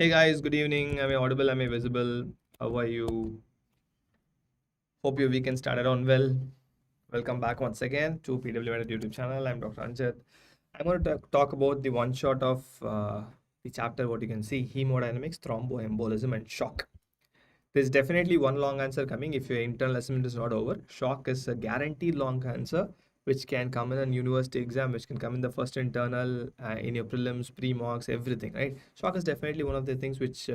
Hey guys, good evening. Am I audible? Am I visible? How are you? Hope your weekend started on well. Welcome back once again to PW YouTube channel. I'm Dr. Ranjith. I'm going to talk about the one shot of the chapter, what you can see, hemodynamics, thromboembolism, and shock. There's definitely one long answer coming if your internal assessment is not over. Shock is a guaranteed long answer which can come in a university exam, which can come in the first internal, in your prelims, pre-mocks, everything, right? Shock is definitely one of the things which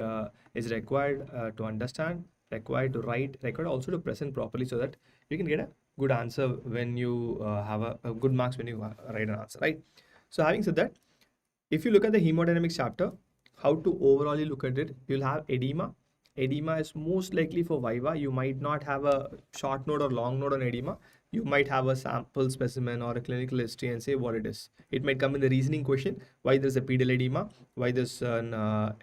is required to understand, required to write, required also to present properly so that you can get a good answer when you have a good marks when you write an answer, right? So having said that, if you look at the hemodynamics chapter, how to overall look at it, you'll have edema. Edema is most likely for viva. You might not have a short note or long note on edema. You might have a sample specimen or a clinical history and say what it is. It might come in the reasoning question, why there's a pedal edema, why there's an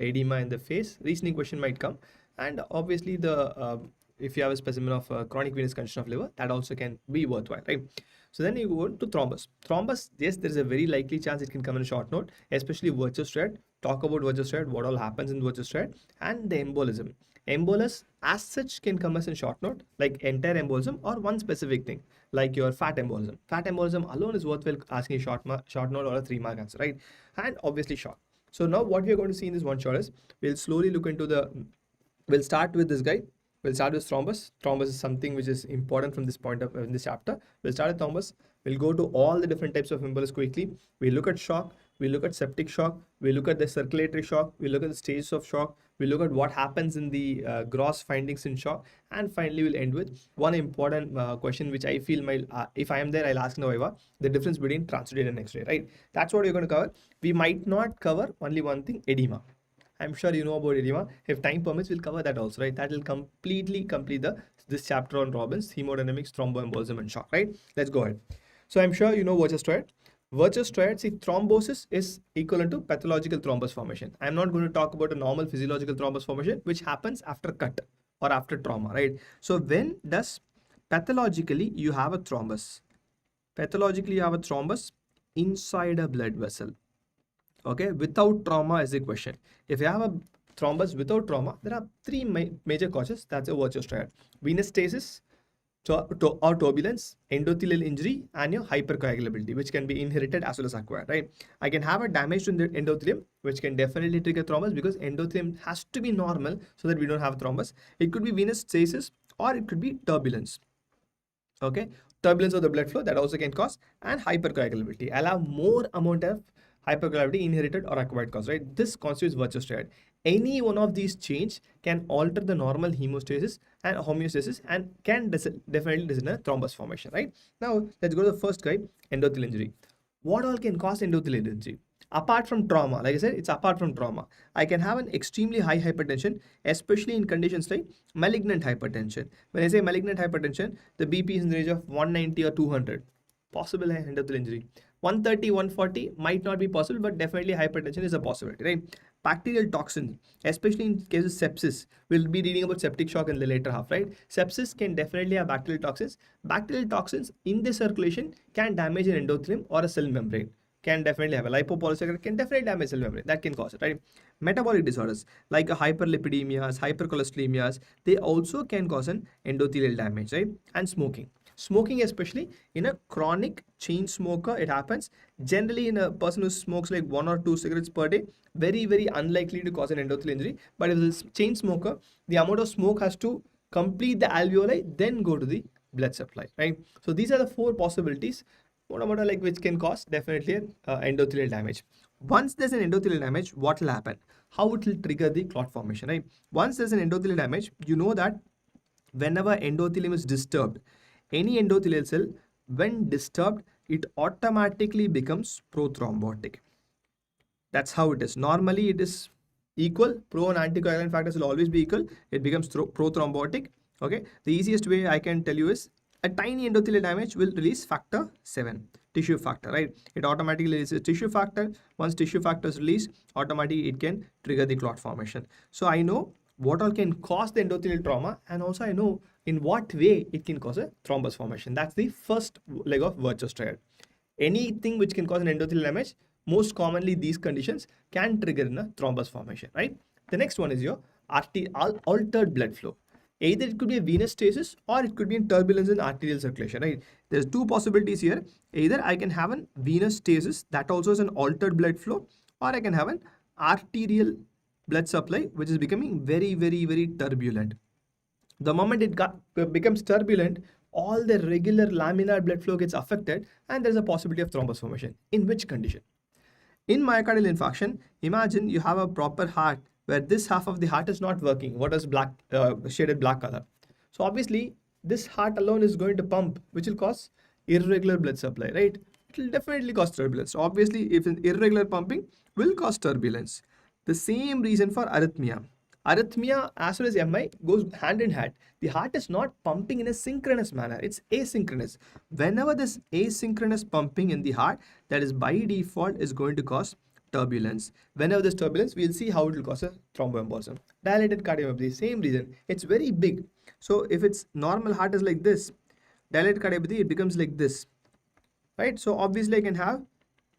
edema in the face. Reasoning question might come. And obviously if you have a specimen of chronic venous condition of liver, that also can be worthwhile, right? So then you go to thrombus. Thrombus, yes, there is a very likely chance it can come in a short note, especially Virchow Triad. Talk about Virchow Triad, what all happens in Virchow Triad, and the embolism. Embolus as such can come as a short note, like entire embolism or one specific thing, like your fat embolism. Fat embolism alone is worthwhile asking a short note or a 3-mark answer, right? And obviously shock. So now what we are going to see in this one shot is, we'll slowly look into we'll start with this guy. We'll start with thrombus. Thrombus is something which is important from this point of in this chapter. We'll start with thrombus. We'll go to all the different types of embolus quickly. We look at shock. We look at septic shock. We look at the circulatory shock. We look at the stages of shock. We look at what happens in the gross findings in shock. And finally, we'll end with one important question which I feel if I am there, I'll ask in the viva, the difference between Transudate and Exudate, right? That's what you're going to cover. We might not cover only one thing, edema. I'm sure you know about edema. If time permits, we'll cover that also, right? That will complete this chapter on Robbins, hemodynamics, thromboembolism, and shock, right? Let's go ahead. So I'm sure you know Virchow Triad. Virchow Triad, see, thrombosis is equivalent to pathological thrombus formation. I'm not going to talk about a normal physiological thrombus formation, which happens after cut or after trauma, right? So when does pathologically you have a thrombus? Pathologically, you have a thrombus inside a blood vessel. Okay, without trauma is the question. If you have a thrombus without trauma, there are three major causes. That's a Virchow Triad: venous stasis, or turbulence, endothelial injury, and your hypercoagulability, which can be inherited as well as acquired, right? I can have a damage to the endothelium, which can definitely trigger thrombus because endothelium has to be normal so that we don't have thrombus. It could be venous stasis or it could be turbulence. Okay, turbulence of the blood flow, that also can cause, and hypercoagulability. I'll have more amount of hypercoagulability, inherited or acquired cause, right? This constitutes Virchow Triad. Any one of these change can alter the normal hemostasis and homeostasis and can definitely result in a thrombus formation, right? Now let's go to the first guy, endothelial injury. What all can cause endothelial injury? Apart from trauma, like I said, it's apart from trauma. I can have an extremely high hypertension, especially in conditions like malignant hypertension. When I say malignant hypertension, the BP is in the range of 190 or 200. Possible endothelial injury. 130, 140 might not be possible, but definitely hypertension is a possibility, right? Bacterial toxins, especially in case of sepsis, we'll be reading about septic shock in the later half, right? Sepsis can definitely have bacterial toxins. Bacterial toxins in the circulation can damage an endothelium or a cell membrane. Can definitely have a lipopolysaccharide, can definitely damage cell membrane. That can cause it, right? Metabolic disorders like hyperlipidemias, hypercholesterolemias, they also can cause an endothelial damage, right? And smoking. Smoking, especially in a chronic chain smoker, it happens. Generally, in a person who smokes like 1 or 2 cigarettes per day, very, very unlikely to cause an endothelial injury. But if it's a chain smoker, the amount of smoke has to complete the alveoli, then go to the blood supply, right? So these are the 4 possibilities. What about like which can cause definitely endothelial damage. Once there's an endothelial damage, what will happen? How it will trigger the clot formation, right? Once there's an endothelial damage, you know that whenever endothelium is disturbed, any endothelial cell, when disturbed, it automatically becomes prothrombotic. That's how it is. Normally, it is equal. Pro and anticoagulant factors will always be equal. It becomes prothrombotic. Okay. The easiest way I can tell you is a tiny endothelial damage will release factor 7, tissue factor, right? It automatically releases tissue factor. Once tissue factor is released, automatically it can trigger the clot formation. So I know what all can cause the endothelial trauma, and also I know in what way it can cause a thrombus formation. That's the first leg of Virchow Triad. Anything which can cause an endothelial damage, most commonly these conditions can trigger in a thrombus formation, right? The next one is your altered blood flow. Either it could be a venous stasis or it could be in turbulence in arterial circulation, right? There's two possibilities here. Either I can have an venous stasis, that also is an altered blood flow, or I can have an arterial blood supply which is becoming very, very, very turbulent. The moment it becomes turbulent, all the regular laminar blood flow gets affected and there's a possibility of thrombus formation. In which condition? In myocardial infarction, imagine you have a proper heart where this half of the heart is not working. What is black, shaded black color? So obviously, this heart alone is going to pump, which will cause irregular blood supply, right? It will definitely cause turbulence. So obviously, if an irregular pumping will cause turbulence. The same reason for arrhythmia. Arrhythmia as well as MI goes hand in hand. The heart is not pumping in a synchronous manner. It's asynchronous. Whenever this asynchronous pumping in the heart, that is by default is going to cause turbulence. Whenever there's turbulence, we'll see how it will cause a thromboembolism. Dilated cardiomyopathy, same reason. It's very big. So if its normal heart is like this, dilated cardiomyopathy, it becomes like this, right? So obviously I can have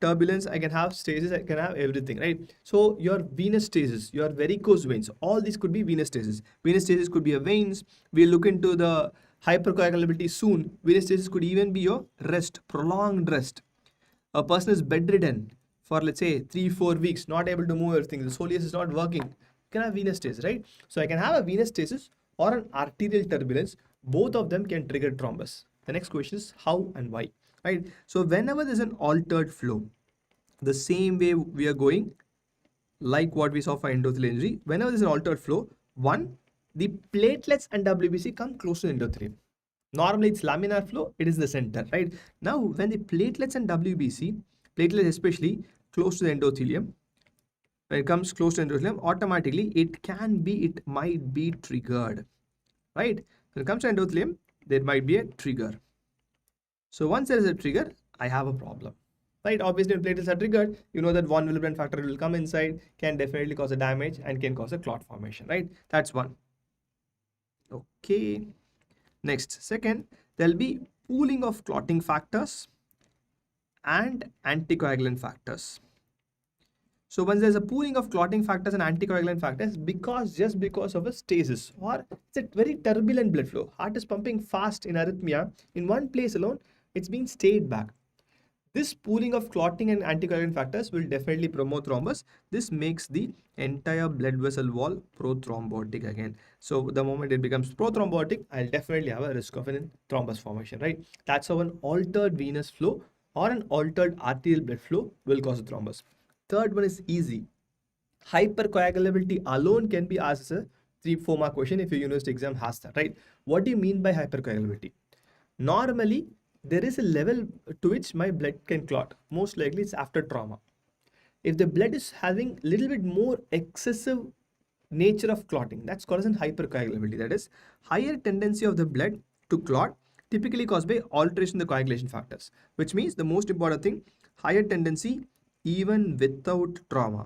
turbulence, I can have stasis, I can have everything, right? So your venous stasis, your varicose veins, all these could be venous stasis. Venous stasis could be a veins. We'll look into the hypercoagulability soon. Venous stasis could even be your rest, prolonged rest. A person is bedridden for let's say 3-4 weeks, not able to move everything. The soleus is not working. You can have venous stasis, right? So I can have a venous stasis or an arterial turbulence. Both of them can trigger thrombus. The next question is how and why, right? So whenever there's an altered flow, the same way we are going, like what we saw for endothelial injury, whenever there's an altered flow, one, the platelets and WBC come close to the endothelium. Normally it's laminar flow, it is the center, right? Now when the platelets and WBC, platelets especially close to the endothelium, when it comes close to endothelium, automatically it might be triggered, right? When it comes to endothelium, there might be a trigger. So once there is a trigger, I have a problem, right? Obviously, when platelets are triggered, you know that von Willebrand factor will come inside, can definitely cause a damage and can cause a clot formation, right? That's one. Okay. Next, second, there'll be pooling of clotting factors and anticoagulant factors. So once there's a pooling of clotting factors and anticoagulant factors, just because of a stasis or it's a very turbulent blood flow, heart is pumping fast in arrhythmia, in one place alone, it's being stayed back. This pooling of clotting and anticoagulant factors will definitely promote thrombus. This makes the entire blood vessel wall prothrombotic again. So the moment it becomes prothrombotic, I'll definitely have a risk of a thrombus formation, right? That's how an altered venous flow or an altered arterial blood flow will cause a thrombus. Third one is easy. Hypercoagulability alone can be asked as a 3-4 mark question if your university exam has that, right? What do you mean by hypercoagulability? Normally, there is a level to which my blood can clot. Most likely it's after trauma. If the blood is having a little bit more excessive nature of clotting, that's called as an hypercoagulability. That is higher tendency of the blood to clot, typically caused by alteration in the coagulation factors, which means the most important thing, higher tendency even without trauma.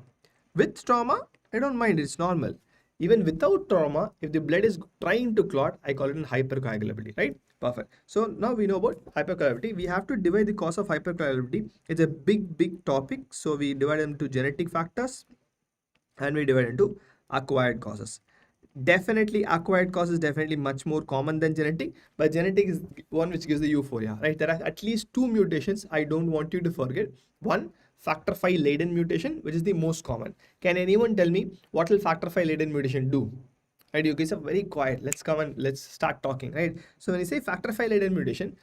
With trauma, I don't mind, it's normal. Even without trauma, if the blood is trying to clot, I call it an hypercoagulability, right? Perfect. So now we know about hypercoagulability. We have to divide the cause of hypercoagulability. It's a big topic. So we divide them into genetic factors and we divide into acquired causes. Definitely acquired cause is definitely much more common than genetic, but genetic is one which gives the euphoria, right? There are at least 2 mutations I don't want you to forget. One, factor V laden mutation, which is the most common. Can anyone tell me what will factor V laden mutation do? Right, you guys are very quiet. Let's come and let's start talking, right? So when you say factor V laden mutation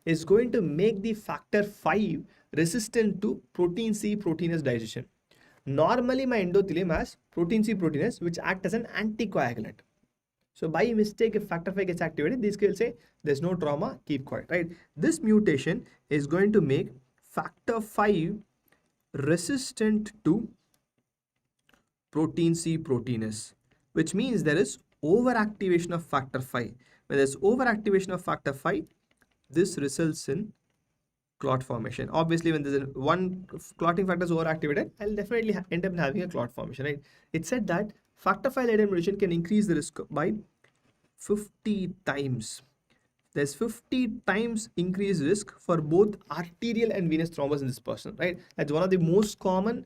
is going to make the factor V resistant to protein C proteinase digestion. Normally my endothelium has protein C proteinase which act as an anticoagulant. So by mistake, if factor V gets activated, these will say there's no trauma, keep quiet, right? This mutation is going to make factor V resistant to protein C proteinase, which means there is overactivation of factor V. When there's overactivation of factor V, this results in clot formation. Obviously, when there's one clotting factor is overactivated, I'll definitely end up having a clot formation, right? It said that factor V laden mutation can increase the risk by 50 times. There's 50 times increased risk for both arterial and venous thrombus in this person, right? That's one of the most common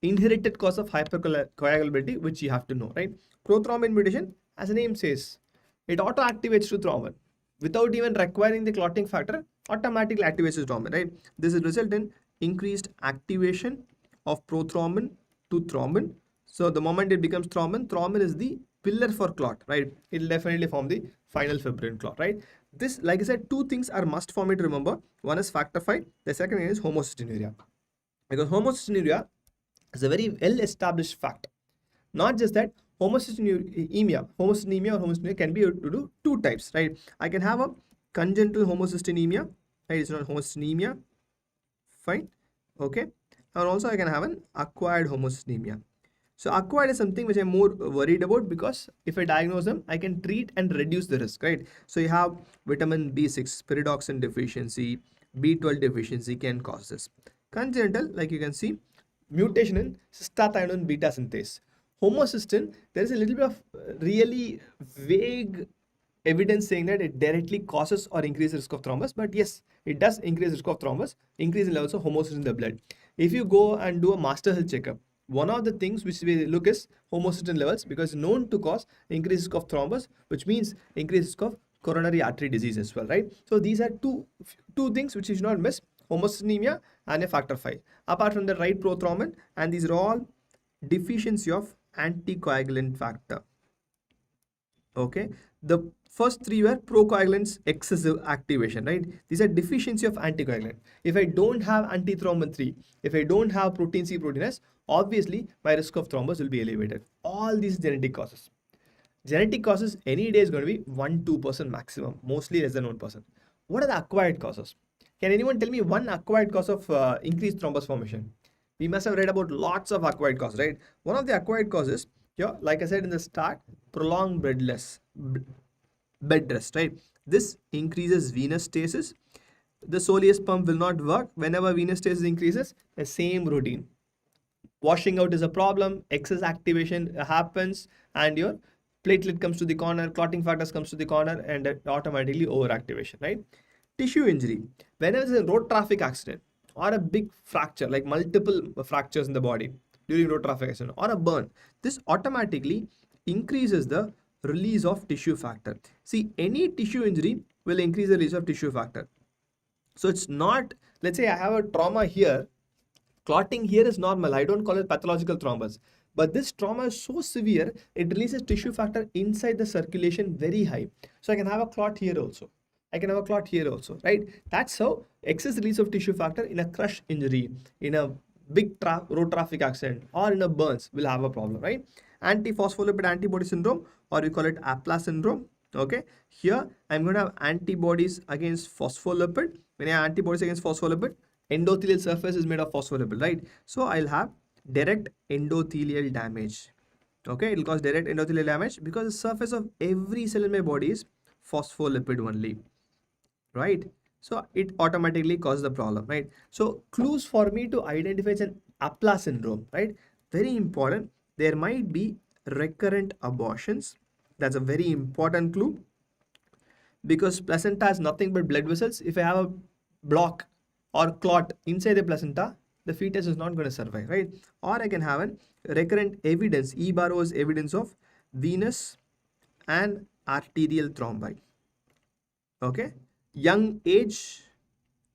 inherited cause of hypercoagulability, which you have to know, right? Prothrombin mutation, as the name says, it auto-activates to thrombin without even requiring the clotting factor, automatically activates to thrombin, right? This will result in increased activation of prothrombin to thrombin. So the moment it becomes thrombin, thrombin is the pillar for clot, right? It will definitely form the final fibrin clot, right? This, like I said, two things are must for me to remember. One is factor V, the second is homocystinuria. Because homocystinuria is a very well established fact. Not just that, homocystinemia or homocystinuria can be due to two types, right? I can have a congenital homocystinemia, right? It's not homocystinemia, fine, okay. And also I can have an acquired homocystinemia. So acquired is something which I'm more worried about, because if I diagnose them, I can treat and reduce the risk, right? So you have vitamin B6, pyridoxine deficiency, B12 deficiency can cause this. Congenital, like you can see, mutation in cystathionine beta synthase. Homocystin, there is a little bit of really vague evidence saying that it directly causes or increases risk of thrombus, but yes, it does increase risk of thrombus, increase in levels of homocystin in the blood. If you go and do a master health checkup, one of the things which we look is homocysteine levels, because known to cause increased risk of thrombus, which means increased risk of coronary artery disease as well, right? So these are two things which you should not miss: homocystinemia and a factor V. Apart from the right prothrombin, and these are all deficiency of anticoagulant factor. Okay, the first three were procoagulants excessive activation, right? These are deficiency of anticoagulant. If I don't have antithrombin 3, if I don't have protein C, protein S, obviously my risk of thrombus will be elevated. All these genetic causes. Genetic causes any day is going to be 1-2% maximum, mostly less than 1%. What are the acquired causes? Can anyone tell me one acquired cause of increased thrombus formation? We must have read about lots of acquired causes, right? One of the acquired causes, yeah, like I said in the start, prolonged bed rest, right? This increases venous stasis. The soleus pump will not work. Whenever venous stasis increases, the same routine. Washing out is a problem, excess activation happens, and your platelet comes to the corner, clotting factors comes to the corner, and automatically overactivation, right? Tissue injury. Whenever there's a road traffic accident or a big fracture, like multiple fractures in the body during road traffic accident, or a burn, this automatically increases the release of tissue factor. See, any tissue injury will increase the release of tissue factor. So it's not, let's say I have a trauma here, clotting here is normal, I don't call it pathological thrombus, but this trauma is so severe, it releases tissue factor inside the circulation very high. So I can have a clot here also, I can have a clot here also, right? That's how excess release of tissue factor in a crush injury, in a big road traffic accident, or in a burns will have a problem, right? Antiphospholipid antibody syndrome, or we call it APLA syndrome. Okay, here I'm going to have antibodies against phospholipid. When I have antibodies against phospholipid, endothelial surface is made of phospholipid, right? So I'll have direct endothelial damage. Okay, it will cause direct endothelial damage because the surface of every cell in my body is phospholipid only, right? So it automatically causes the problem, right? So clues for me to identify it's an APLA syndrome, right? Very important. There might be recurrent abortions. That's a very important clue, because placenta has nothing but blood vessels. If I have a block or clot inside the placenta, the fetus is not going to survive, right? Or I can have a recurrent evidence, E bar O is evidence of venous and arterial thrombi. Okay, young age,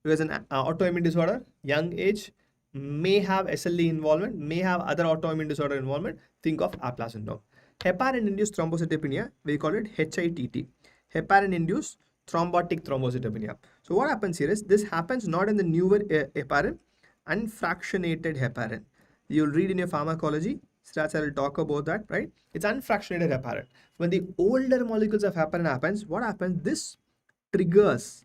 because an autoimmune disorder, young age, may have SLE involvement, may have other autoimmune disorder involvement, think of APLA syndrome. Heparin-induced thrombocytopenia, we call it HITT. Heparin-induced thrombotic thrombocytopenia. So what happens here is, this happens not in the newer heparin, unfractionated heparin. You'll read in your pharmacology, Srats will talk about that, right? It's unfractionated heparin. When the older molecules of heparin happens, what happens? This triggers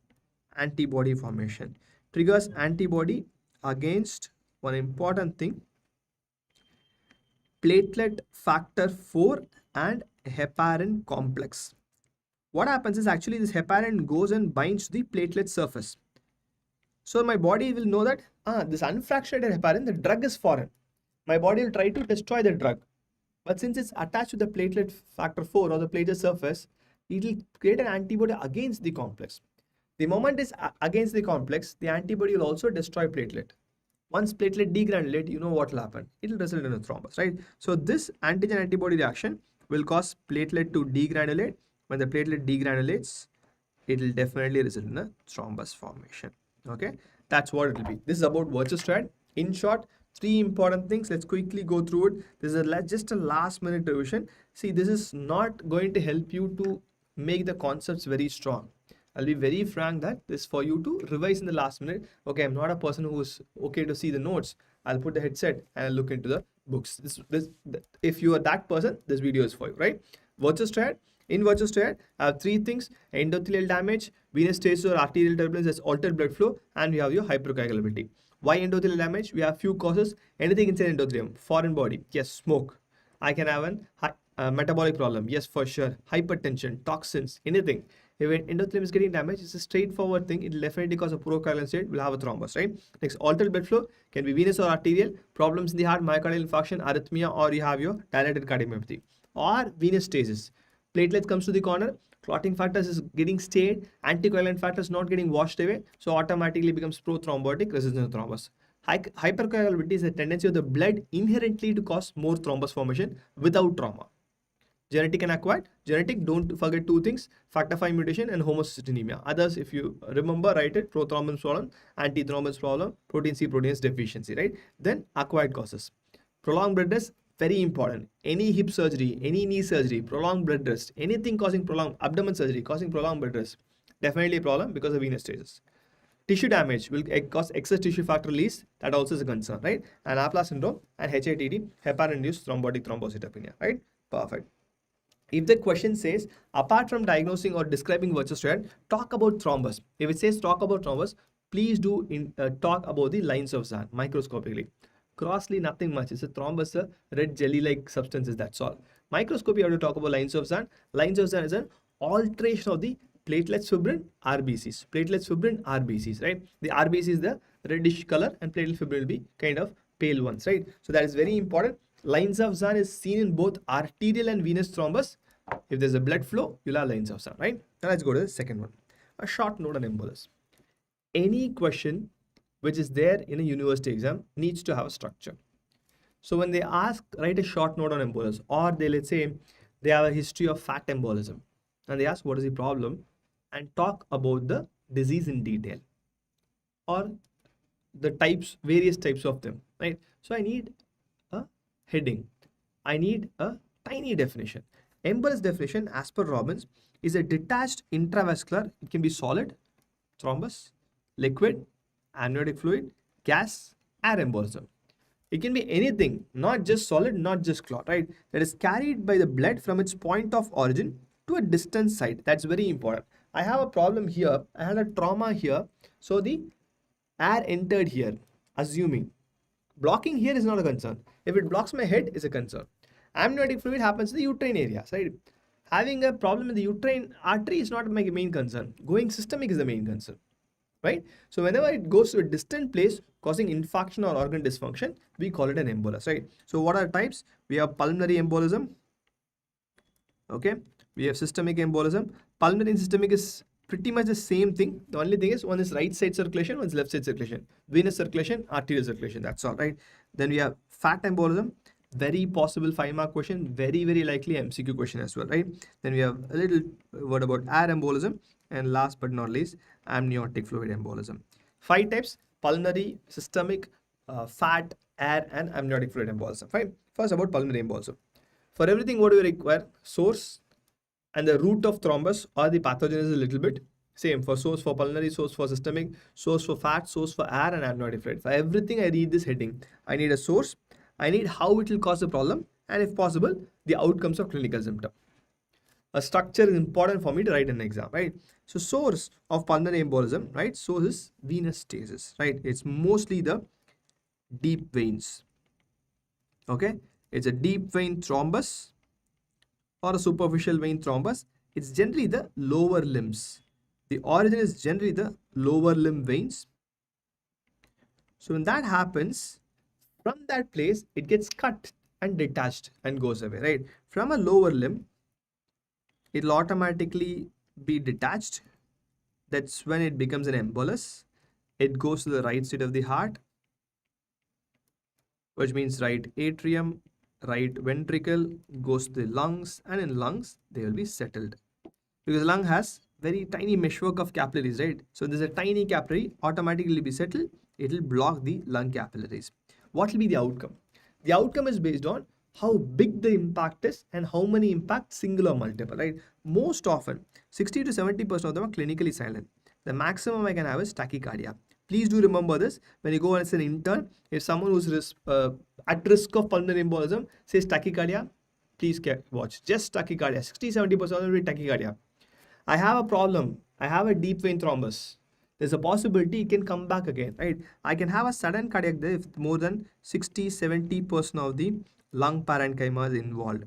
antibody formation, triggers antibody against one important thing, platelet factor 4 and heparin complex. What happens is, actually this heparin goes and binds the platelet surface. So my body will know that this unfractionated heparin, the drug is foreign. My body will try to destroy the drug. But since it's attached to the platelet factor 4 or the platelet surface, it will create an antibody against the complex. The moment it's against the complex, the antibody will also destroy platelet. Once platelet degranulate, you know what will happen. It will result in a thrombus, right? So this antigen antibody reaction will cause platelet to degranulate. When the platelet degranulates, it will definitely result in a thrombus formation. Okay, that's what it will be. This is about Virchow Triad. In short, three important things. Let's quickly go through it. This is just a last minute revision. See, this is not going to help you to make the concepts very strong. I'll be very frank that this is for you to revise in the last minute. Okay, I'm not a person who's okay to see the notes. I'll put the headset and I'll look into the books. If you are that person, this video is for you, right? Virchow Triad. In Virchow Triad, I have three things: endothelial damage, venous stasis or arterial turbulence that's altered blood flow, and we have your hypercoagulability. Why endothelial damage? We have few causes. Anything inside endothelium, foreign body, yes, smoke. I can have a metabolic problem, yes, for sure. Hypertension, toxins, anything. If endothelium is getting damaged, it's a straightforward thing. It will definitely cause a procoagulant state. We'll have a thrombus, right? Next, altered blood flow can be venous or arterial. Problems in the heart, myocardial infarction, arrhythmia, or you have your dilated cardiomyopathy. Or venous stasis. Platelets comes to the corner, clotting factors is getting stayed, anticoagulant factors not getting washed away, so automatically becomes prothrombotic, resistant to thrombus. Hypercoagulability is a tendency of the blood inherently to cause more thrombus formation without trauma. Genetic and acquired. Genetic, don't forget two things: factor V mutation and homocystinemia. Others, if you remember, write it: prothrombin problem, antithrombin problem, protein C protease deficiency, right? Then acquired causes. Prolonged blood rest, very important. Any hip surgery, any knee surgery, prolonged blood rest, anything causing prolonged abdomen surgery, causing prolonged blood rest, definitely a problem because of venous stasis. Tissue damage will cause excess tissue factor release. That also is a concern, right? And Laplace syndrome and HATD, heparin-induced thrombotic thrombocytopenia, right? Perfect. If the question says, apart from diagnosing or describing Virchow Triad, talk about thrombus. If it says talk about thrombus, please do talk about the lines of Zahn microscopically. Crossly, nothing much. It's a thrombus, a red jelly-like substances, that's all. Microscopy, you have to talk about lines of Zahn. Lines of Zahn is an alteration of the platelets, fibrin, RBCs. Platelets, fibrin, RBCs, right? The RBC is the reddish color and platelet fibrin will be kind of pale ones, right? So that is very important. Lines of Zahn is seen in both arterial and venous thrombus. If there's a blood flow, you'll have lines of Zahn, right? Now let's go to the second one. A short note on embolus. Any question which is there in a university exam needs to have a structure. So when they ask, write a short note on embolus, or let's say they have a history of fat embolism, and they ask what is the problem, and talk about the disease in detail, or the types, various types of them, right? So I need a heading. I need a tiny definition. Embolus definition, as per Robbins, is a detached intravascular. It can be solid, thrombus, liquid, amniotic fluid, gas, air embolism. It can be anything, not just solid, not just clot, right? That is carried by the blood from its point of origin to a distant site. That's very important. I have a problem here. I had a trauma here. So the air entered here, assuming. Blocking here is not a concern. If it blocks my head, is a concern. Amniotic fluid happens in the uterine areas, right? Having a problem in the uterine artery is not my main concern. Going systemic is the main concern, right? So whenever it goes to a distant place causing infarction or organ dysfunction, we call it an embolus, right? So what are types? We have pulmonary embolism. Okay. We have systemic embolism. Pulmonary and systemic is pretty much the same thing. The only thing is one is right side circulation, one is left side circulation. Venous circulation, arterial circulation. That's all, right? Then we have fat embolism. Very possible 5-mark question, very likely MCQ question as well, right? Then we have a little word about air embolism, and last but not least, amniotic fluid embolism. 5 types: pulmonary, systemic, fat, air, and amniotic fluid embolism. Fine. First, about pulmonary embolism. For everything, what do we require? Source and the route of thrombus or the pathogenesis a little bit. Same for source for pulmonary, source for systemic, source for fat, source for air, and amniotic fluid. For everything, I read this heading. I need a source. I need how it will cause the problem, and if possible, the outcomes of clinical symptom. A structure is important for me to write in an exam, right? So source of pulmonary embolism, right? Source is venous stasis, right? It's mostly the deep veins. Okay, it's a deep vein thrombus or a superficial vein thrombus. It's generally the lower limbs. The origin is generally the lower limb veins. So when that happens, from that place, it gets cut and detached and goes away, right? From a lower limb, it will automatically be detached. That's when it becomes an embolus. It goes to the right side of the heart. which means right atrium, right ventricle goes to the lungs, and in lungs they will be settled. Because lung has very tiny meshwork of capillaries, right? So there's a tiny capillary automatically be settled. It will block the lung capillaries. What will be the outcome? The outcome is based on how big the impact is and how many impacts, single or multiple, right? Most often, 60 to 70% of them are clinically silent. The maximum I can have is tachycardia. Please do remember this when you go as an intern. If someone who's at risk of pulmonary embolism says tachycardia, please watch. Just tachycardia. 60-70% will be tachycardia. I have a problem. I have a deep vein thrombus. There's a possibility it can come back again, right? I can have a sudden cardiac death if more than 60-70% of the lung parenchyma is involved.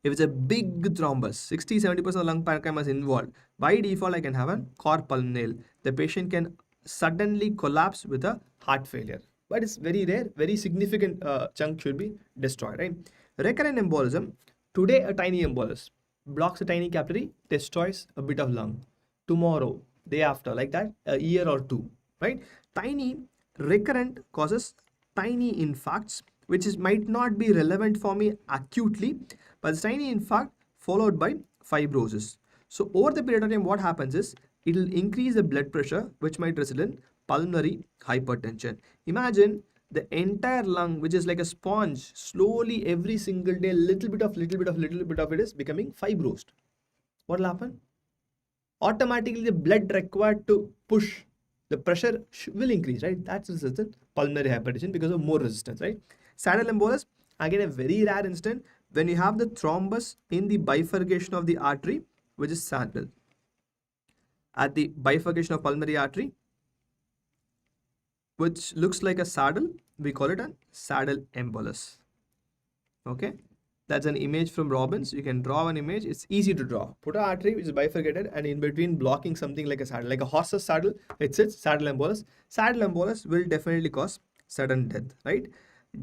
If it's a big thrombus, 60-70% of lung parenchyma is involved, by default I can have a cor pulmonale. The patient can suddenly collapse with a heart failure. But it's very rare, very significant chunk should be destroyed, right? Recurrent embolism, today a tiny embolus, blocks a tiny capillary, destroys a bit of lung. Tomorrow, day after, like that, a year or two, right? Tiny recurrent causes tiny infarcts, which might not be relevant for me acutely, but it's tiny infarct followed by fibrosis. So over the period of time, what happens is it will increase the blood pressure, which might result in pulmonary hypertension. Imagine the entire lung, which is like a sponge, slowly every single day, little bit of it is becoming fibrosed. What will happen? Automatically the blood required to push the pressure will increase, right? That's resistant pulmonary hypertension because of more resistance, right? Saddle embolus, again a very rare instance when you have the thrombus in the bifurcation of the artery, which is saddle. At the bifurcation of pulmonary artery, which looks like a saddle, we call it a saddle embolus. Okay, that's an image from Robbins. You can draw an image. It's easy to draw. Put an artery which is bifurcated and in between blocking something like a saddle, like a horse's saddle. It sits saddle embolus. Saddle embolus will definitely cause sudden death, right?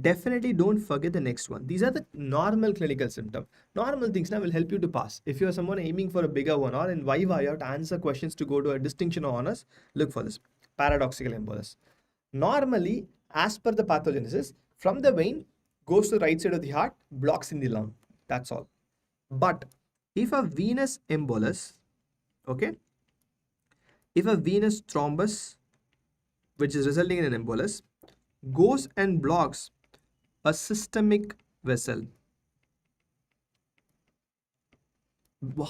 Definitely don't forget the next one. These are the normal clinical symptoms. Normal things now will help you to pass. If you're someone aiming for a bigger one or in viva, you have to answer questions to go to a distinction or honors, look for this. Paradoxical embolus. Normally, as per the pathogenesis, from the vein goes to the right side of the heart, blocks in the lung. That's all. But if a venous embolus, okay, if a venous thrombus, which is resulting in an embolus, goes and blocks a systemic vessel,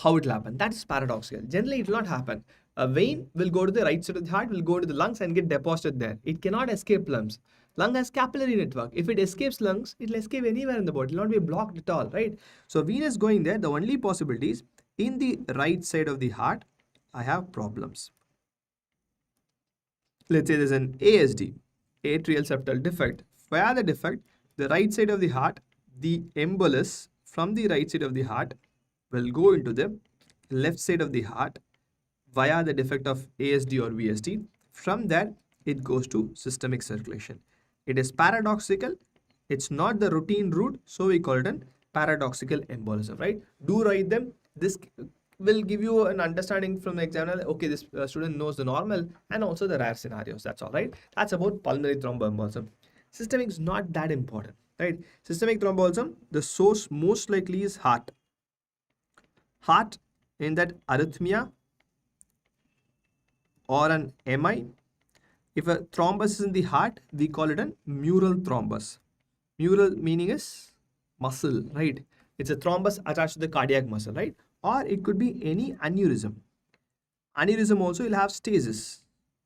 how it will happen? That is paradoxical. Generally, it will not happen. A vein will go to the right side of the heart, will go to the lungs and get deposited there. It cannot escape lungs. Lung has capillary network. If it escapes lungs, it will escape anywhere in the body. It will not be blocked at all, right? So venous going there, the only possibility is in the right side of the heart, I have problems. Let's say there's an ASD, atrial septal defect. Via the defect, the right side of the heart, the embolus from the right side of the heart will go into the left side of the heart via the defect of ASD or VSD. From there, it goes to systemic circulation. It is paradoxical. It's not the routine route, so we call it an paradoxical embolism, right? Do write them. This will give you an understanding from the examiner. Okay, this student knows the normal and also the rare scenarios. That's all, right? That's about pulmonary thromboembolism. Systemic is not that important, right? Systemic thromboembolism, the source most likely is heart. Heart in that arrhythmia or an MI. If a thrombus is in the heart, we call it a mural thrombus. Mural meaning is muscle, right? It's a thrombus attached to the cardiac muscle, right? Or it could be any aneurysm. Aneurysm also will have stasis,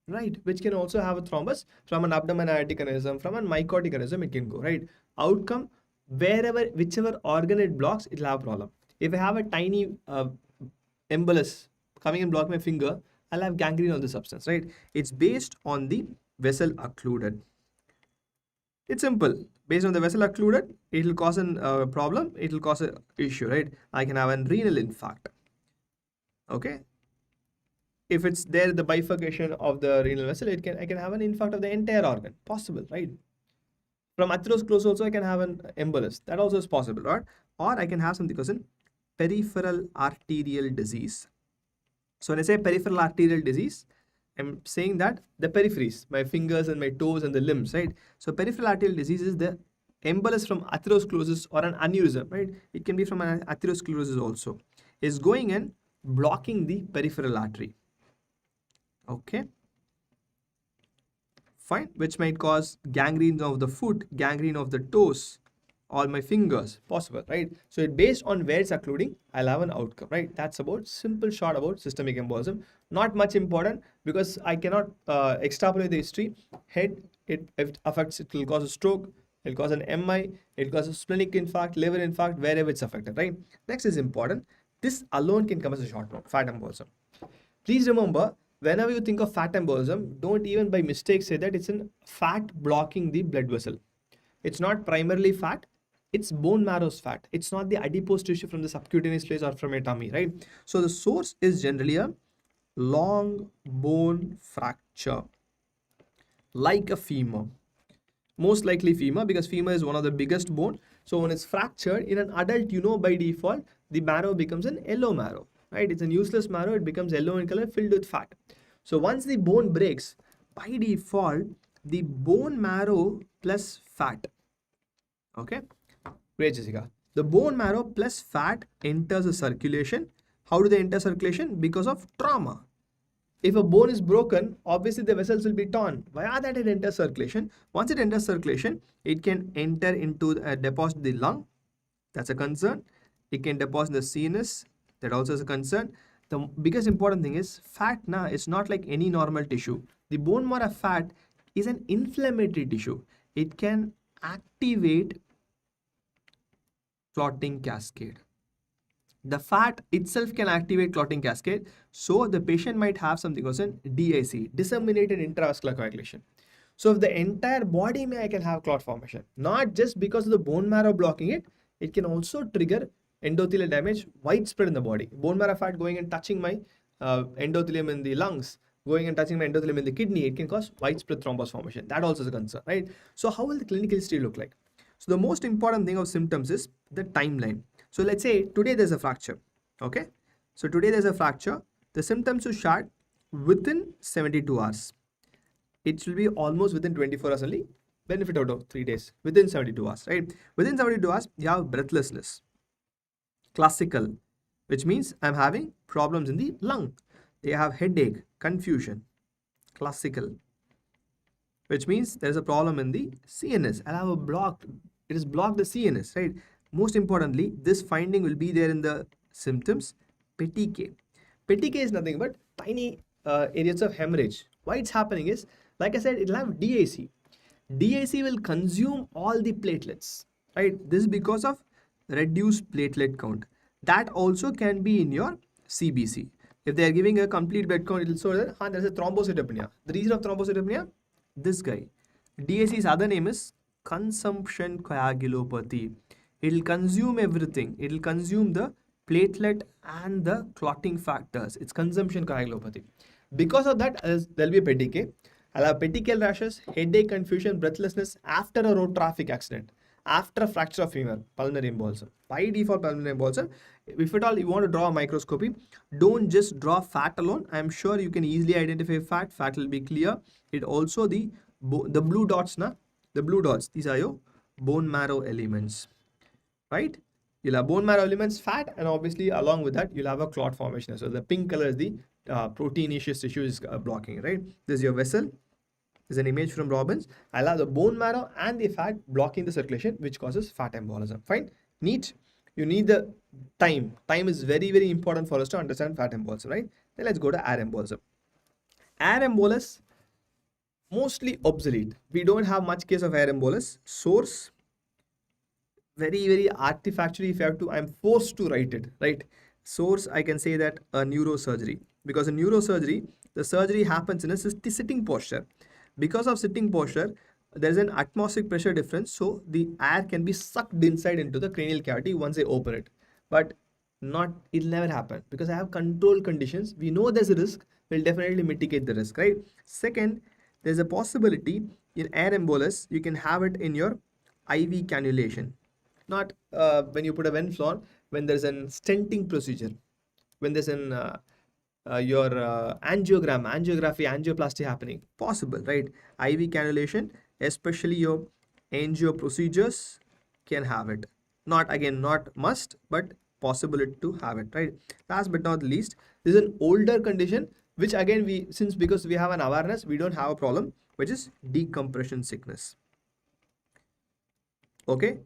right? Which can also have a thrombus from an abdominal-aortic aneurysm, from a myocardic aneurysm, it can go, right? Outcome, whichever organ it blocks, it will have a problem. If I have a tiny embolus coming and block my finger, I'll have gangrene on the substance, right? It's based on the vessel occluded. It's simple. Based on the vessel occluded, it will cause a problem. It will cause an issue, right? I can have a renal infarct. Okay. If it's there, the bifurcation of the renal vessel, I can have an infarct of the entire organ. Possible, right? From atherosclerosis also, I can have an embolus. That also is possible, right? Or I can have something called peripheral arterial disease. So when I say peripheral arterial disease, I'm saying that the peripheries, my fingers and my toes and the limbs, right? So peripheral arterial disease is the embolus from atherosclerosis or an aneurysm, right? It can be from an atherosclerosis also. Is going and blocking the peripheral artery. Okay. Fine, which might cause gangrene of the foot, gangrene of the toes, all my fingers, possible, right? So it based on where it's occluding, I'll have an outcome, right? That's about simple short about systemic embolism. Not much important because I cannot extrapolate the history. Head, if it affects, it will cause a stroke, it'll cause an MI, it'll cause a splenic infarct, liver infarct, wherever it's affected, right? Next is important. This alone can come as a short note, fat embolism. Please remember, whenever you think of fat embolism, don't even by mistake say that it's in fat blocking the blood vessel. It's not primarily fat, it's bone marrow's fat. It's not the adipose tissue from the subcutaneous place or from your tummy, right? So the source is generally a long bone fracture, like a femur. Most likely femur, because femur is one of the biggest bone. So when it's fractured in an adult, you know by default, the marrow becomes an yellow marrow, right? It's a useless marrow. It becomes yellow in color, filled with fat. So once the bone breaks, by default, the bone marrow plus fat. Okay. Great, Jessica. The bone marrow plus fat enters the circulation. How do they enter circulation? Because of trauma. If a bone is broken, obviously the vessels will be torn. Via that it enters circulation. Once it enters circulation, it can enter into deposit the lung. That's a concern. It can deposit the CNS. That also is a concern. The biggest important thing is fat now is not like any normal tissue. The bone marrow fat is an inflammatory tissue. It can activate clotting cascade. The fat itself can activate clotting cascade. So the patient might have something called DIC, disseminated intravascular coagulation. So if the entire body may I can have clot formation, not just because of the bone marrow blocking it, it can also trigger endothelial damage widespread in the body. Bone marrow fat going and touching my endothelium in the lungs, going and touching my endothelium in the kidney, it can cause widespread thrombus formation. That also is a concern, right? So how will the clinical history look like? So the most important thing of symptoms is the timeline. So let's say today there's a fracture, okay? So today there's a fracture. The symptoms will start within 72 hours. It will be almost within 24 hours only. Benefit out of 3 days, within 72 hours, right? Within 72 hours, you have breathlessness. Classical, which means I'm having problems in the lung. They have headache, confusion. Classical, which means there's a problem in the CNS. I'll have a blocked, it is blocked the CNS, right? Most importantly, this finding will be there in the symptoms. Petechiae. Petechiae is nothing but tiny areas of hemorrhage. Why it's happening is, like I said, it'll have DIC. DIC will consume all the platelets, right? This is because of reduced platelet count. That also can be in your CBC. If they are giving a complete blood count, it will show that there's a thrombocytopenia. The reason of thrombocytopenia, this guy. DIC's other name is consumption coagulopathy. It will consume everything. It will consume the platelet and the clotting factors. It's consumption coagulopathy. Because of that, there will be a petechiae. I'll have petechial rashes, headache, confusion, breathlessness after a road traffic accident, after a fracture of femur, pulmonary embolism. By default, pulmonary embolism. If at all you want to draw a microscopy, don't just draw fat alone. I'm sure you can easily identify fat. Fat will be clear. It also the blue dots, the blue dots. These are your bone marrow elements, right? You'll have bone marrow elements, fat, and obviously along with that you'll have a clot formation. So the pink color is the proteinaceous tissue is blocking, right? This is your vessel. This is an image from Robbins. I'll have the bone marrow and the fat blocking the circulation, which causes fat embolism. Fine. Neat. You need the time. Time is very, very important for us to understand fat embolism, right? Then let's go to air embolism. Air embolus, mostly obsolete. We don't have much case of air embolus. Source, very, very artifactually, if you have to, I'm forced to write it, right? Source, I can say that a neurosurgery, because in neurosurgery, the surgery happens in a sitting posture. Because of sitting posture, there is an atmospheric pressure difference, so the air can be sucked inside into the cranial cavity once they open it. But it'll never happen because I have control conditions. We know there's a risk, we'll definitely mitigate the risk, right? Second, there's a possibility in air embolus, you can have it in your IV cannulation. Not when you put a venflon, when there's a stenting procedure, when there's an angiography, angioplasty happening. Possible, right? IV cannulation, especially your angio procedures, can have it. Not again, not must, but possibility to have it, right? Last but not least, this is an older condition, which again because we have an awareness, we don't have a problem, which is decompression sickness. Okay,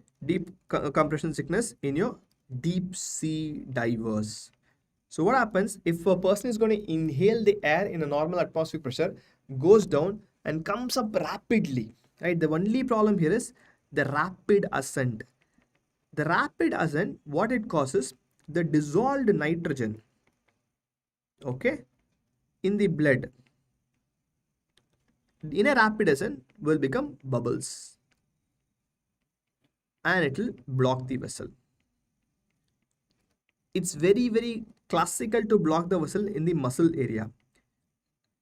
compression sickness in your deep sea divers. So what happens if a person is going to inhale the air in a normal atmospheric pressure, goes down and comes up rapidly, right? The only problem here is the rapid ascent. The rapid ascent, what it causes, the dissolved nitrogen, okay, in the blood, in a rapid ascent will become bubbles and it will block the vessel. It's very classical to block the vessel in the muscle area.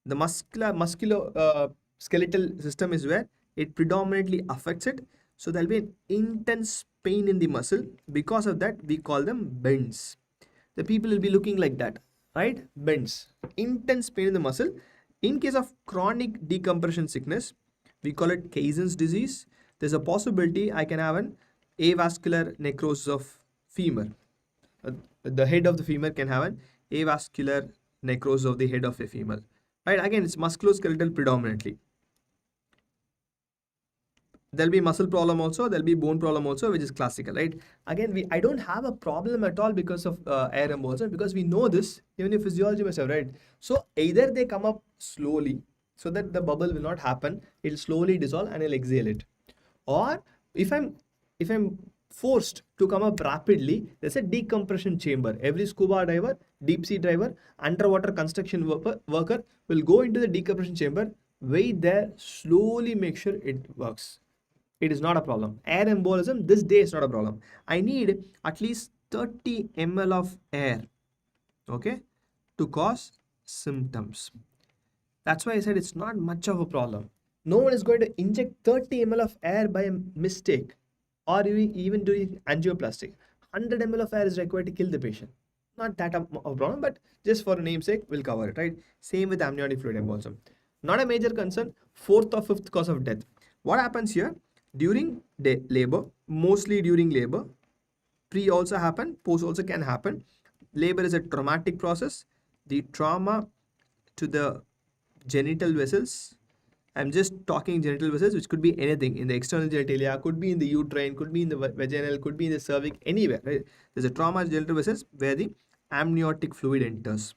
The musculoskeletal system is where it predominantly affects it. So there'll be an intense pain in the muscle. Because of that, we call them bends. The people will be looking like that, right? Bends. Intense pain in the muscle. In case of chronic decompression sickness, we call it Caissen's disease. There's a possibility I can have an avascular necrosis of femur. The head of the femur can have an avascular necrosis of the head of a femur. Right? Again, it's musculoskeletal predominantly. There'll be muscle problem also, there'll be bone problem also, which is classical, right? Again, I don't have a problem at all because of air embolism, because we know this, even in physiology must have, right? So either they come up slowly so that the bubble will not happen, it'll slowly dissolve and I'll exhale it. Or if I'm forced to come up rapidly, there's a decompression chamber. Every scuba diver, deep sea diver, underwater construction worker will go into the decompression chamber, wait there, slowly make sure it works. It is not a problem. Air embolism, this day is not a problem. I need at least 30 ml of air, okay, to cause symptoms. That's why I said it's not much of a problem. No one is going to inject 30 ml of air by a mistake, or even doing angioplasty. 100 ml of air is required to kill the patient. Not that a problem, but just for a namesake, we'll cover it, right? Same with amniotic fluid embolism. Not a major concern. 4th or 5th cause of death. What happens here? During labor, mostly during labor, pre also happen, post also can happen. Labor is a traumatic process. The trauma to the genital vessels, I'm just talking genital vessels, which could be anything in the external genitalia, could be in the uterine, could be in the vaginal, could be in the cervix, anywhere, right? There's a trauma to genital vessels where the amniotic fluid enters.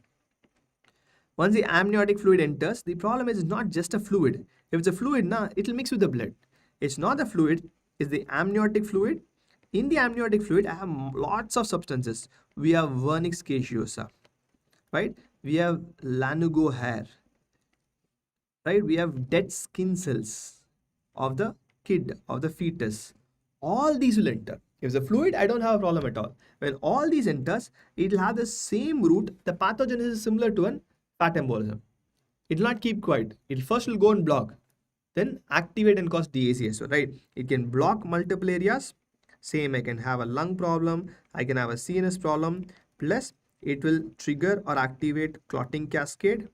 Once the amniotic fluid enters, the problem is not just a fluid. If it's a fluid, it will mix with the blood. It's not the fluid, it's the amniotic fluid. In the amniotic fluid, I have lots of substances. We have vernix caseosa, right? We have lanugo hair, right? We have dead skin cells of the kid, of the fetus. All these will enter. If it's a fluid, I don't have a problem at all. When all these enters, it will have the same route. The pathogenesis is similar to an fat embolism. It will not keep quiet. It first will go and block, then activate and cause DACS, right? It can block multiple areas. Same, I can have a lung problem, I can have a CNS problem, plus it will trigger or activate clotting cascade.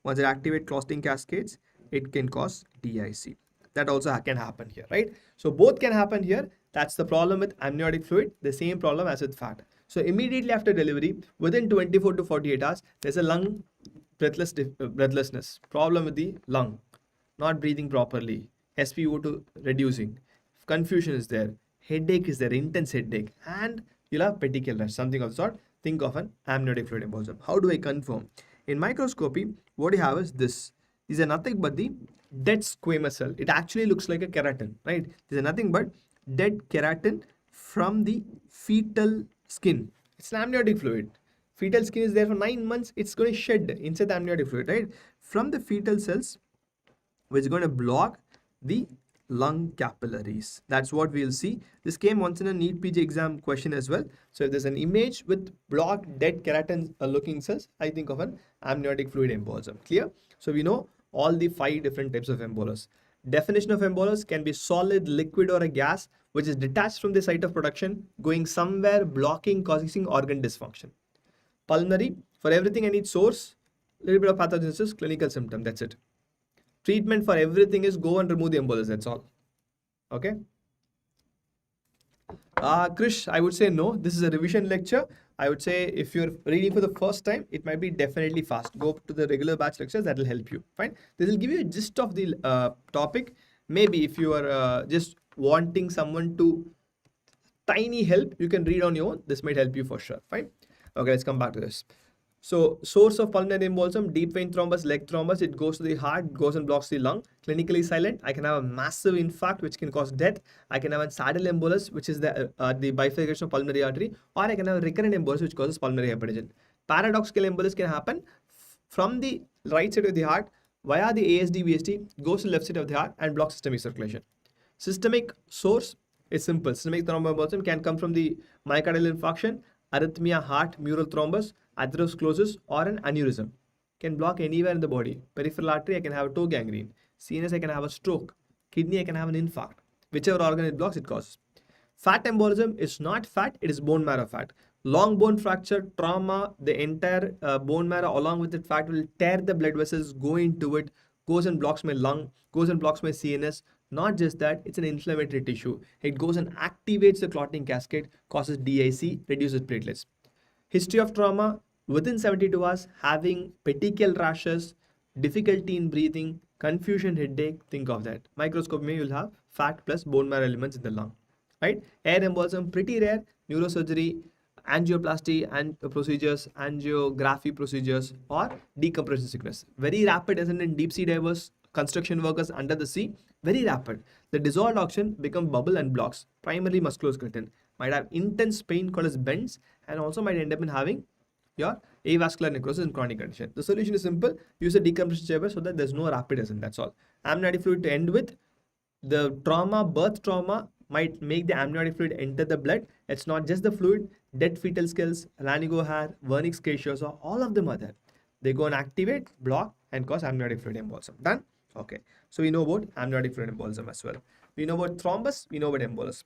Once it activates clotting cascades, it can cause DIC. That also can happen here, right? So both can happen here. That's the problem with amniotic fluid, the same problem as with fat. So immediately after delivery, within 24 to 48 hours, there's a lung breathlessness, problem with the lung. Not breathing properly, SpO2 reducing, confusion is there, headache is there, intense headache, and you'll have petechial rash, something of the sort. Think of an amniotic fluid embolism. How do I confirm? In microscopy, what you have is this. These are nothing but the dead squamous cell. It actually looks like a keratin, right? These are nothing but dead keratin from the fetal skin. It's an amniotic fluid. Fetal skin is there for 9 months. It's going to shed inside the amniotic fluid, right? From the fetal cells, which is going to block the lung capillaries. That's what we'll see. This came once in a NEET PG exam question as well. So if there's an image with blocked dead keratin looking cells, I think of an amniotic fluid embolism. Clear? So we know all the 5 different types of embolus. Definition of embolus can be solid, liquid, or a gas which is detached from the site of production, going somewhere, blocking, causing organ dysfunction. Pulmonary, For everything I need source, little bit of pathogenesis, clinical symptom, that's it. Treatment for everything is go and remove the embolus, that's all. Okay. Krish, I would say no. This is a revision lecture. I would say if you're reading for the first time, it might be definitely fast. Go to the regular batch lectures, that will help you. Fine. This will give you a gist of the topic. Maybe if you are just wanting someone to tiny help, you can read on your own. This might help you for sure. Fine. Okay, let's come back to this. So, source of pulmonary embolism, deep vein thrombus, leg thrombus, it goes to the heart, goes and blocks the lung. Clinically silent, I can have a massive infarct which can cause death. I can have a saddle embolus, which is the bifurcation of pulmonary artery, or I can have a recurrent embolus which causes pulmonary hypertension. Paradoxical embolus can happen from the right side of the heart via the ASD, VSD, goes to left side of the heart and blocks systemic circulation. Systemic source is simple. Systemic thromboembolism can come from the myocardial infarction, arrhythmia, heart, mural thrombus, atherosclerosis, or an aneurysm. Can block anywhere in the body. Peripheral artery, I can have a toe gangrene. CNS, I can have a stroke. Kidney, I can have an infarct. Whichever organ it blocks, it causes. Fat embolism is not fat, it is bone marrow fat. Long bone fracture, trauma, the entire bone marrow along with the fat will tear the blood vessels, go into it, goes and blocks my lung, goes and blocks my CNS. Not just that, it's an inflammatory tissue. It goes and activates the clotting cascade, causes DIC, reduces platelets. History of trauma, within 72 hours, having petechial rashes, difficulty in breathing, confusion, headache, think of that. Microscopy, you'll have fat plus bone marrow elements in the lung. Right? Air embolism, pretty rare. Neurosurgery, angioplasty and procedures, angiography procedures, or decompression sickness. Very rapid, as in deep sea divers, construction workers under the sea, very rapid. The dissolved oxygen become bubble and blocks, primarily musculoskeletal. Might have intense pain called as bends, and also might end up in having your avascular necrosis in chronic condition. The solution is simple. Use a decompression chamber so that there's no rapid ascent. That's all. Amniotic fluid to end with. The trauma, birth trauma, might make the amniotic fluid enter the blood. It's not just the fluid. Dead fetal skulls, lanigo hair, vernix caseosa, all of them are there. They go and activate, block, and cause amniotic fluid embolism. Done? Okay. So we know about amniotic fluid embolism as well. We know about thrombus. We know about embolus.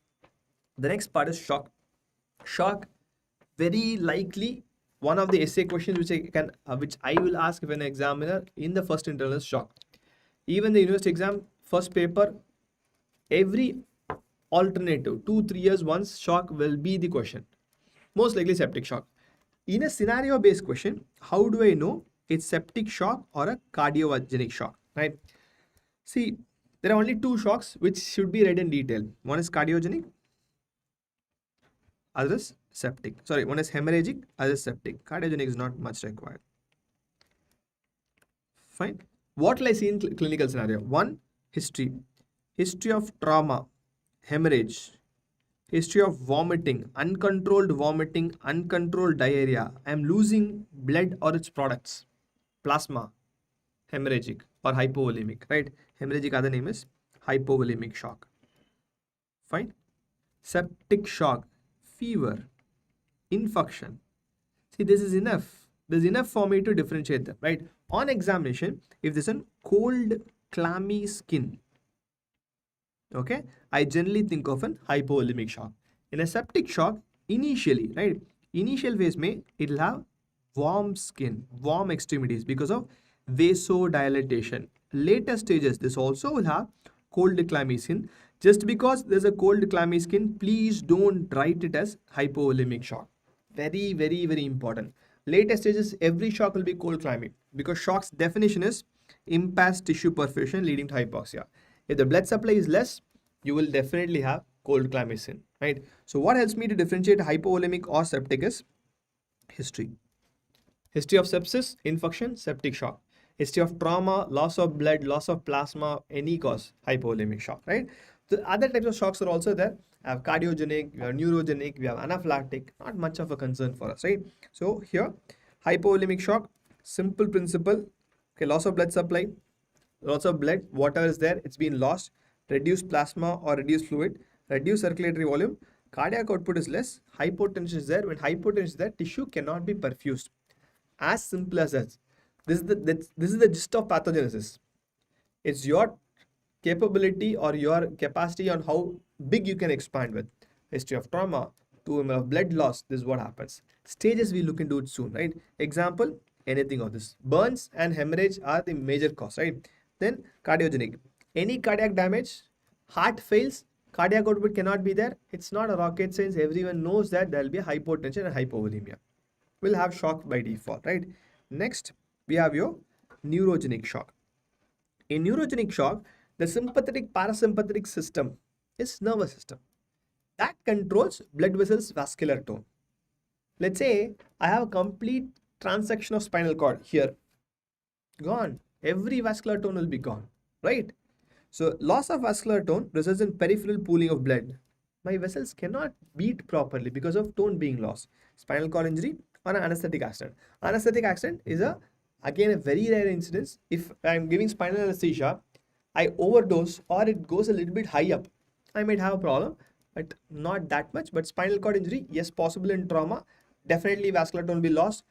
The next part is shock. Shock, very likely one of the essay questions which I will ask if an examiner in the first internal is shock. Even the university exam, first paper, every alternative, 2-3 years once, shock will be the question. Most likely septic shock. In a scenario-based question, how do I know it's septic shock or a cardiogenic shock, right? See, there are only two shocks which should be read in detail. One is cardiogenic, other is septic. Sorry, one is hemorrhagic, other is septic. Cardiogenic is not much required. Fine. What will I see in clinical scenario? One, history. History of trauma, hemorrhage, history of vomiting, uncontrolled diarrhea. I am losing blood or its products. Plasma, hemorrhagic or hypovolemic, right? Hemorrhagic other name is hypovolemic shock. Fine. Septic shock, fever, infarction. See, this is enough. There's enough for me to differentiate them, right? On examination, if there's a cold, clammy skin, okay, I generally think of an hypovolemic shock. In a septic shock, initially, right, initial phase it'll have warm skin, warm extremities because of vasodilatation. Later stages, this also will have cold, clammy skin. Just because there's a cold, clammy skin, please don't write it as hypovolemic shock. Very, very, very important. Later stages, every shock will be cold, clammy because shock's definition is impairs tissue perfusion leading to hypoxia. If the blood supply is less, you will definitely have cold, clammy skin, right? So what helps me to differentiate hypovolemic or septic is history. History of sepsis, infection, septic shock. History of trauma, loss of blood, loss of plasma, any cause, hypovolemic shock, right? The other types of shocks are also there. We have cardiogenic, we have neurogenic, we have anaphylactic, not much of a concern for us, right? So here, hypovolemic shock, simple principle, okay, loss of blood supply, loss of blood, whatever is there, it's been lost, reduced plasma or reduced fluid, reduced circulatory volume, cardiac output is less, hypotension is there. When hypotension is there, tissue cannot be perfused. As simple as that. This is the gist of pathogenesis. It's your capability or your capacity on how big you can expand with. History of trauma, 2 ml of blood loss, this is what happens. Stages, we look into it soon, right? Example, anything of this. Burns and hemorrhage are the major cause, right? Then cardiogenic. Any cardiac damage, heart fails, cardiac output cannot be there. It's not a rocket science. Everyone knows that there will be hypotension and hypovolemia. We'll have shock by default, right? Next, we have your neurogenic shock. In neurogenic shock, the sympathetic parasympathetic system is nervous system that controls blood vessels vascular tone. Let's say I have a complete transection of spinal cord here, gone. Every vascular tone will be gone, right? So loss of vascular tone results in peripheral pooling of blood. My vessels cannot beat properly because of tone being lost. Spinal cord injury or an anesthetic accident. Anesthetic accident is again a very rare incidence. If I'm giving spinal anesthesia, I overdose or it goes a little bit high up, I might have a problem, but not that much. But spinal cord injury, yes, possible in trauma. Definitely vascular tone will be lost.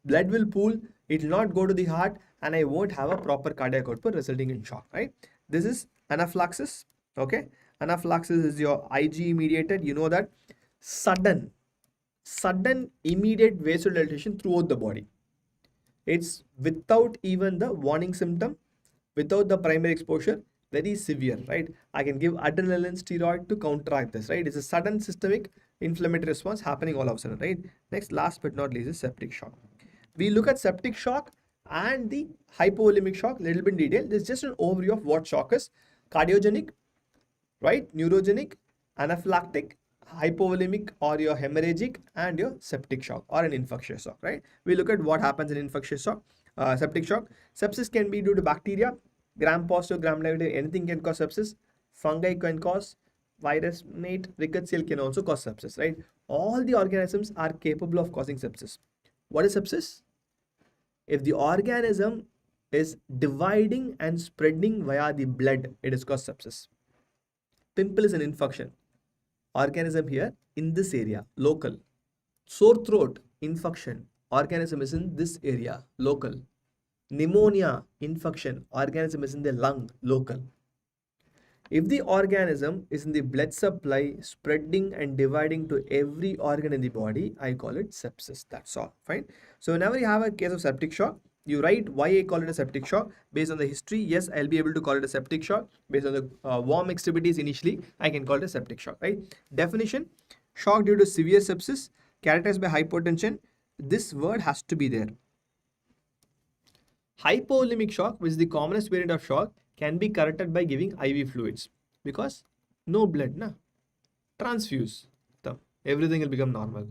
Blood will pool. It will not go to the heart, and I won't have a proper cardiac output, resulting in shock, right? This is anaphylaxis. Okay, anaphylaxis is your IgE mediated. You know that sudden immediate vasodilatation throughout the body. It's without even the warning symptom, without the primary exposure, very severe, right? I can give adrenaline steroid to counteract this, right? It's a sudden systemic inflammatory response happening all of a sudden, right? Next, last but not least, is septic shock. We look at septic shock and the hypovolemic shock a little bit in detail. This is just an overview of what shock is. Cardiogenic, right? Neurogenic, anaphylactic, hypovolemic or your hemorrhagic, and your septic shock or an infectious shock, right? We look at what happens in infectious shock, septic shock. Sepsis can be due to bacteria, gram positive, gram negative, anything can cause sepsis. Fungi can cause, virus, NEET, rickettsial can also cause sepsis, right? All the organisms are capable of causing sepsis. What is sepsis? If the organism is dividing and spreading via the blood, it is called sepsis. Pimple is an infection. Organism here in this area, local. Sore throat, infection. Organism is in this area, local. Pneumonia, infection. Organism is in the lung, local. If the organism is in the blood supply, spreading and dividing to every organ in the body, I call it sepsis. That's all, fine. So whenever you have a case of septic shock, you write why I call it a septic shock based on the history. Yes, I'll be able to call it a septic shock based on the warm extremities initially. I can call it a septic shock, right? Definition: shock due to severe sepsis characterized by hypotension. This word has to be there. Hypovolemic shock, which is the commonest variant of shock, can be corrected by giving IV fluids because no blood, na? Transfuse, everything will become normal.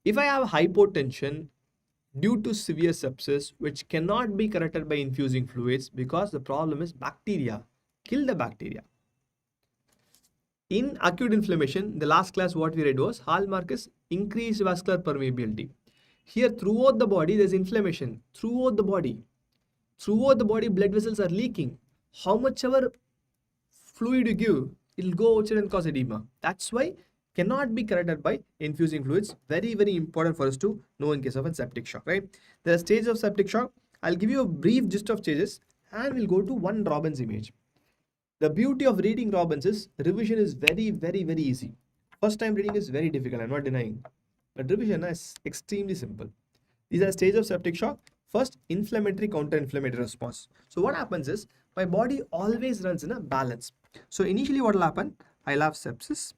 If I have hypotension due to severe sepsis, which cannot be corrected by infusing fluids because the problem is bacteria, kill the bacteria. In acute inflammation, the last class what we read was hallmark is increased vascular permeability. Here throughout the body there is inflammation, throughout the body blood vessels are leaking. How much ever fluid you give, it will go outside and cause edema. That's why cannot be corrected by infusing fluids. Very, very important for us to know in case of a septic shock, right? There are stages of septic shock. I'll give you a brief gist of stages and we'll go to one Robbins image. The beauty of reading Robbins is revision is very, very, very easy. First time reading is very difficult, I'm not denying. But revision is extremely simple. These are stages of septic shock. First, inflammatory, counter-inflammatory response. So what happens is, my body always runs in a balance. So initially what will happen? I'll have sepsis.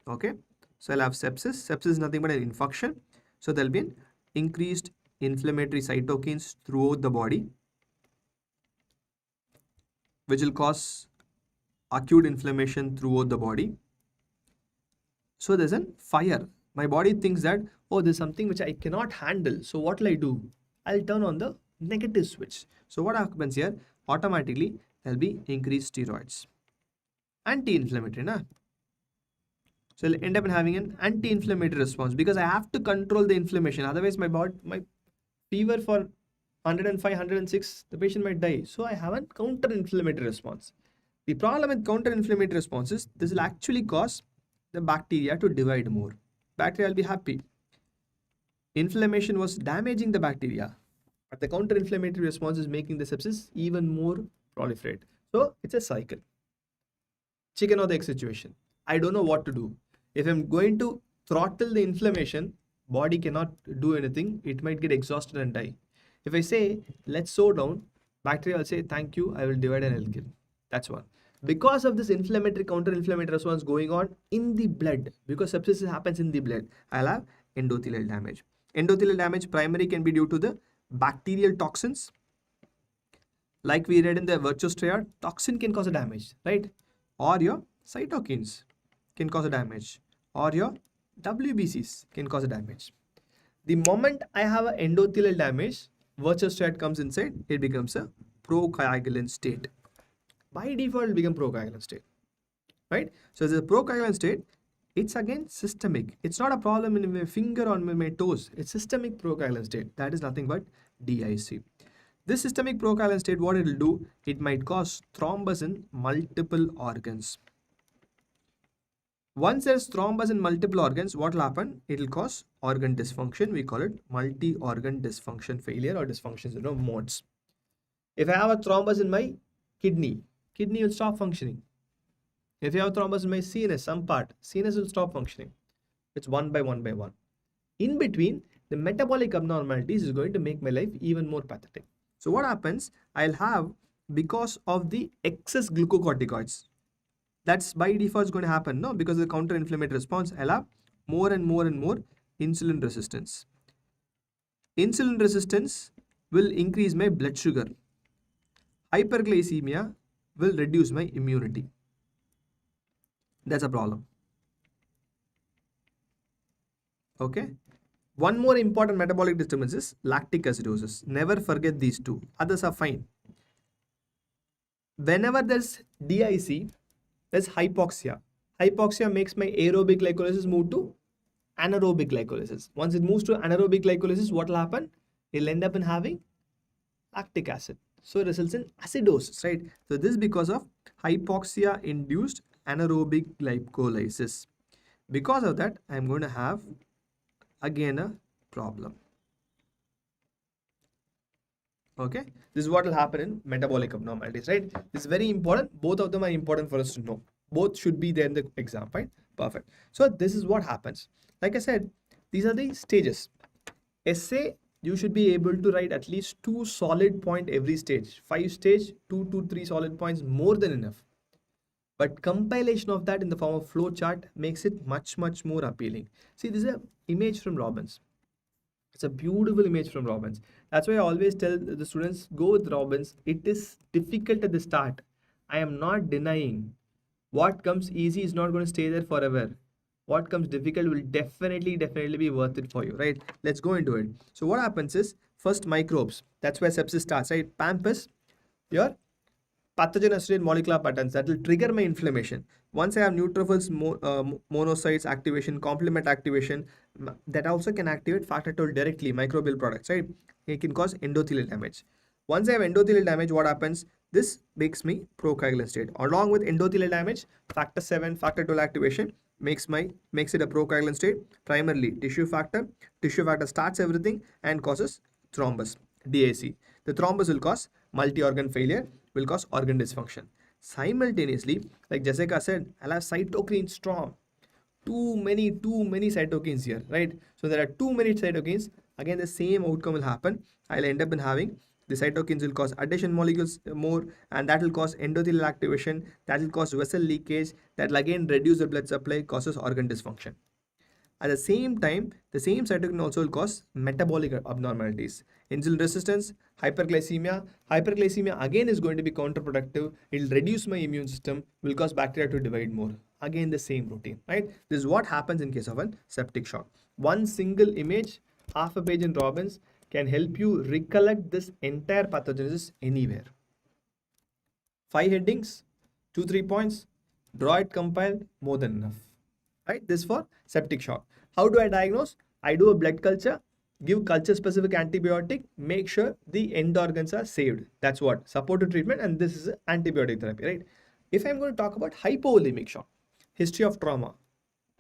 Okay. So I'll have sepsis. Sepsis is nothing but an infection. So there'll be an increased inflammatory cytokines throughout the body, which will cause acute inflammation throughout the body. So there's a fire. My body thinks that, oh, there's something which I cannot handle. So what will I do? I'll turn on the negative switch. So what happens here? Automatically there'll be increased steroids. Anti-inflammatory, na? So I'll end up having an anti-inflammatory response because I have to control the inflammation. Otherwise my fever for 105, 106, the patient might die. So I have a counter-inflammatory response. The problem with counter-inflammatory response is this will actually cause the bacteria to divide more. Bacteria will be happy. Inflammation was damaging the bacteria, but the counter-inflammatory response is making the sepsis even more proliferate. So it's a cycle. Chicken or the egg situation. I don't know what to do. If I'm going to throttle the inflammation, body cannot do anything. It might get exhausted and die. If I say, let's slow down, bacteria will say, thank you, I will divide and I'll kill. That's one. Because of this inflammatory, counter-inflammatory response going on in the blood, because sepsis happens in the blood, I'll have endothelial damage. Endothelial damage primary can be due to the bacterial toxins. Like we read in the Virchow Triad, toxin can cause a damage, right? Or your cytokines can cause a damage. Or your WBCs can cause a damage. The moment I have an endothelial damage, Virchow Triad comes inside, it becomes a procoagulant state. By default, it becomes procoagulant state, right? So as a procoagulant state, it's again systemic. It's not a problem in my finger or my toes. It's systemic procoagulant state. That is nothing but DIC. This systemic procoagulant state, what it will do, it might cause thrombus in multiple organs. Once there's thrombus in multiple organs, what will happen? It will cause organ dysfunction. We call it multi-organ dysfunction failure or dysfunction syndrome modes. If I have a thrombus in my kidney will stop functioning. If you have thrombus in my CNS, some part, CNS will stop functioning. It's one by one by one. In between, the metabolic abnormalities is going to make my life even more pathetic. So what happens? I'll have, because of the excess glucocorticoids, that's by default is going to happen, no? Because of the counter-inflammatory response, I'll have more and more and more insulin resistance. Insulin resistance will increase my blood sugar. Hyperglycemia will reduce my immunity. That's a problem. Okay. One more important metabolic disturbance is lactic acidosis. Never forget these two. Others are fine. Whenever there's DIC, there's hypoxia. Hypoxia makes my aerobic glycolysis move to anaerobic glycolysis. Once it moves to anaerobic glycolysis, what will happen? It'll end up in having lactic acid. So it results in acidosis, right? So this is because of hypoxia-induced anaerobic glycolysis. Because of that, I'm going to have again a problem. Okay, this is what will happen in metabolic abnormalities, right? This is very important. Both of them are important for us to know. Both should be there in the exam, right? Perfect. So this is what happens. Like I said, these are the stages. Essay, you should be able to write at least 2 solid points every stage. 5 stage, 2 to 3 solid points, more than enough. But compilation of that in the form of flow chart makes it much more appealing. See, this is an image from Robbins. It's a beautiful image from Robbins. That's why I always tell the students, go with Robbins. It is difficult at the start. I am not denying. What comes easy is not going to stay there forever. What comes difficult will definitely be worth it for you, right? Let's go into it. So what happens is, first microbes. That's where sepsis starts, right? PAMP is your pathogen-associated molecular patterns that will trigger my inflammation. Once I have neutrophils, monocytes activation, complement activation, that also can activate factor XII directly, microbial products, right? It can cause endothelial damage. Once I have endothelial damage, what happens? This makes me procoagulant state. Along with endothelial damage, factor VII, factor XII activation makes it a procoagulant state. Primarily tissue factor. Tissue factor starts everything and causes thrombus, DIC. The thrombus will cause multi-organ failure, will cause organ dysfunction. Simultaneously, like Jessica said, I'll have cytokine storm. Too many cytokines here, right? So there are too many cytokines. Again, the same outcome will happen. I'll end up in having the cytokines will cause adhesion molecules more, and that will cause endothelial activation. That will cause vessel leakage. That will again reduce the blood supply, causes organ dysfunction. At the same time, the same cytokine also will cause metabolic abnormalities. Insulin resistance, hyperglycemia. Hyperglycemia again is going to be counterproductive. It will reduce my immune system, will cause bacteria to divide more. Again, the same routine, right? This is what happens in case of a septic shock. One single image, half a page in Robbins, can help you recollect this entire pathogenesis anywhere. 5 headings, 2-3 points, draw it, compile, more than enough. Right? This for septic shock. How do I diagnose? I do a blood culture, give culture specific antibiotic, make sure the end organs are saved. That's what supportive treatment, and this is antibiotic therapy, right? If I'm going to talk about hypovolemic shock, history of trauma,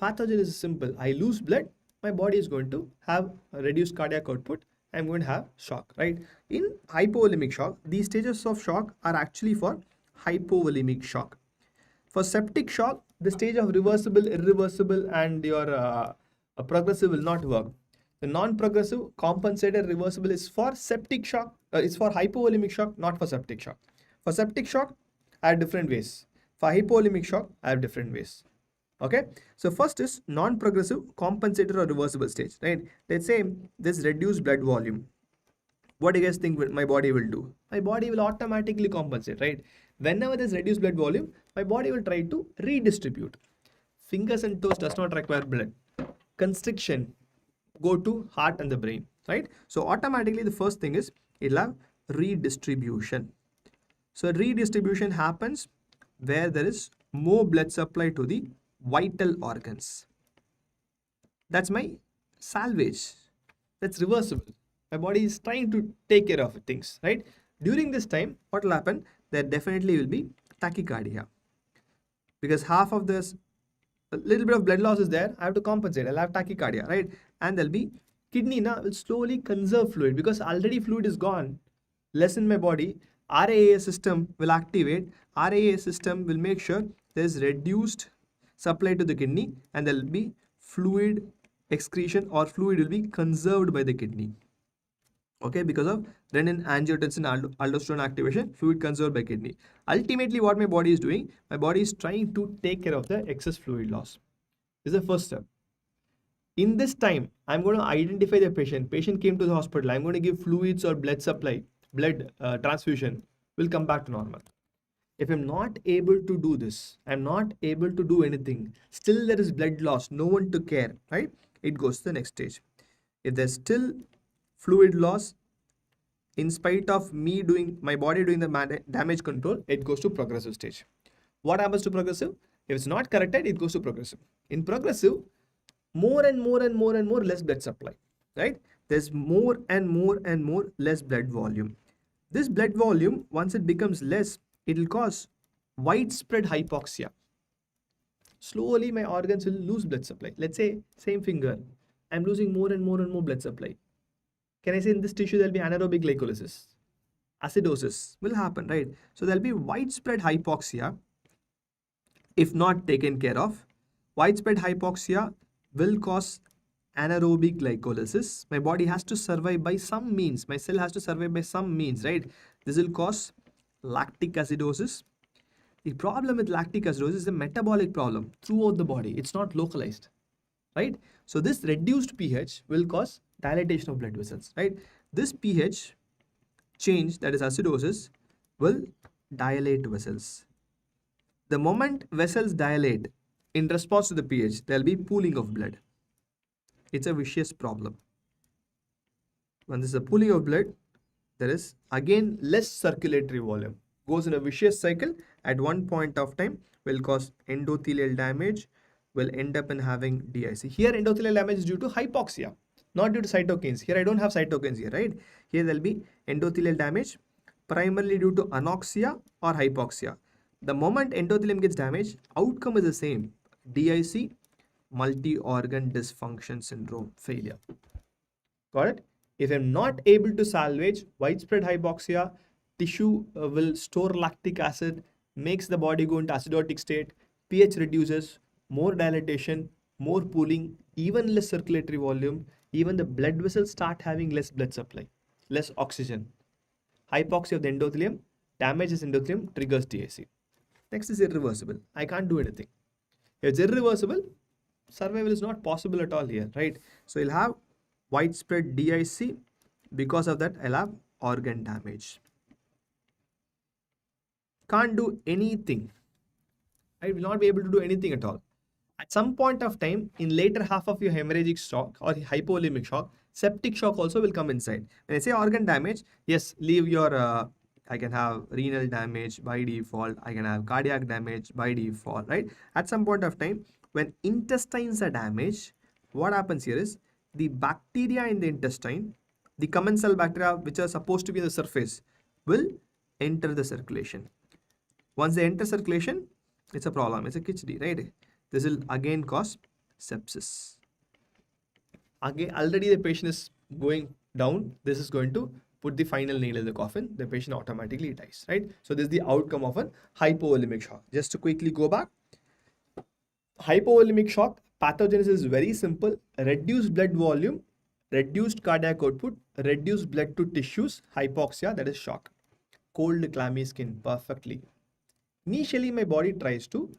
pathogen is simple. I lose blood, my body is going to have a reduced cardiac output. I'm going to have shock, right? In hypovolemic shock, these stages of shock are actually for hypovolemic shock. For septic shock, the stage of reversible, irreversible, and your A progressive will not work. The non-progressive, compensated, reversible is for septic shock, is for hypovolemic shock, not for septic shock. For septic shock, I have different ways. For hypovolemic shock, I have different ways. Okay, so first is non-progressive, compensated or reversible stage, right? Let's say this reduced blood volume. What do you guys think my body will do? My body will automatically compensate, right? Whenever there's reduced blood volume, my body will try to redistribute. Fingers and toes does not require blood. Constriction go to heart and the brain, right? So automatically the first thing is it'll have redistribution. So redistribution happens where there is more blood supply to the vital organs. That's my salvage. That's reversible. My body is trying to take care of things, right? During this time, what will happen? There definitely will be tachycardia. Because half of this, a little bit of blood loss is there, I have to compensate. I'll have tachycardia, right? And there'll be kidney now will slowly conserve fluid because already fluid is gone, less in my body. RAA system will activate. RAA system will make sure there's reduced supply to the kidney and there'll be fluid excretion or fluid will be conserved by the kidney. Okay, because of renin, angiotensin, aldosterone activation, fluid conserved by kidney. Ultimately, what my body is doing, my body is trying to take care of the excess fluid loss. This is the first step. In this time, I'm going to identify the patient. Patient came to the hospital. I'm going to give fluids or blood supply, blood transfusion will come back to normal. If I'm not able to do this, I'm not able to do anything, still there is blood loss, no one took care, right? It goes to the next stage. If there's still fluid loss, in spite of me doing, my body doing the damage control, it goes to progressive stage. What happens to progressive? If it's not corrected, it goes to progressive. In progressive, more and more and more and more less blood supply, right? There's more and more and more less blood volume. This blood volume, once it becomes less, it will cause widespread hypoxia. Slowly my organs will lose blood supply. Let's say same finger, I'm losing more and more and more blood supply. Can I say in this tissue there'll be anaerobic glycolysis? Acidosis will happen, right? So there'll be widespread hypoxia if not taken care of. Widespread hypoxia will cause anaerobic glycolysis. My body has to survive by some means. My cell has to survive by some means, right? This will cause lactic acidosis. The problem with lactic acidosis is a metabolic problem throughout the body. It's not localized, right? So this reduced pH will cause dilatation of blood vessels, right? This pH change, that is acidosis, will dilate vessels. The moment vessels dilate in response to the pH, there will be pooling of blood. It's a vicious problem. When there is a pooling of blood, there is again less circulatory volume. Goes in a vicious cycle. At one point of time, will cause endothelial damage, will end up in having DIC. Here endothelial damage is due to hypoxia, not due to cytokines. Here I don't have cytokines here, right? Here there will be endothelial damage primarily due to anoxia or hypoxia. The moment endothelium gets damaged, outcome is the same. DIC, multi-organ dysfunction syndrome, failure. Got it? If I'm not able to salvage, widespread hypoxia, tissue will store lactic acid, makes the body go into acidotic state, pH reduces, more dilatation, more pooling, even less circulatory volume, even the blood vessels start having less blood supply, less oxygen. Hypoxia of the endothelium, damages endothelium, triggers DIC. Next is irreversible. I can't do anything. If it's irreversible, survival is not possible at all here, right? So you'll have widespread DIC. Because of that, I'll have organ damage. Can't do anything. I will not be able to do anything at all. At some point of time, in later half of your hemorrhagic shock or hypovolemic shock, septic shock also will come inside. When I say organ damage, yes, leave your, I can have renal damage by default. I can have cardiac damage by default, right? At some point of time, when intestines are damaged, what happens here is the bacteria in the intestine, the commensal bacteria which are supposed to be on the surface, will enter the circulation. Once they enter circulation, it's a problem. It's a khichdi, right? This will again cause sepsis. Again, already the patient is going down. This is going to put the final nail in the coffin. The patient automatically dies, right? So this is the outcome of a hypovolemic shock. Just to quickly go back. Hypovolemic shock Pathogenesis is very simple. Reduced blood volume, reduced cardiac output, reduced blood to tissues, hypoxia, that is shock. Cold, clammy skin, perfectly. Initially, my body tries to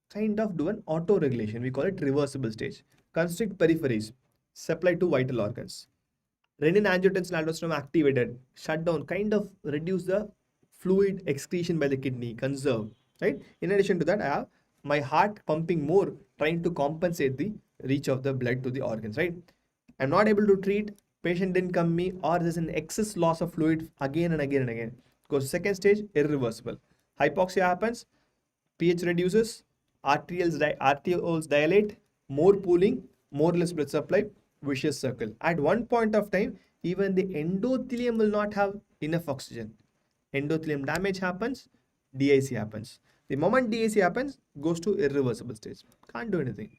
kind of do an auto-regulation. We call it reversible stage. Constrict peripheries, supply to vital organs. Renin-angiotensin-aldosterone activated, shut down, kind of reduce the fluid excretion by the kidney, conserve, right? In addition to that, I have my heart pumping more, trying to compensate the reach of the blood to the organs, right? I'm not able to treat, patient didn't come me, or there's an excess loss of fluid again and again and again. Goes to second stage, irreversible. Hypoxia happens, pH reduces, arterioles dilate, more pooling, more less blood supply, vicious circle. At one point of time, even the endothelium will not have enough oxygen. Endothelium damage happens, DIC happens. The moment DIC happens, goes to irreversible stage. Can't do anything.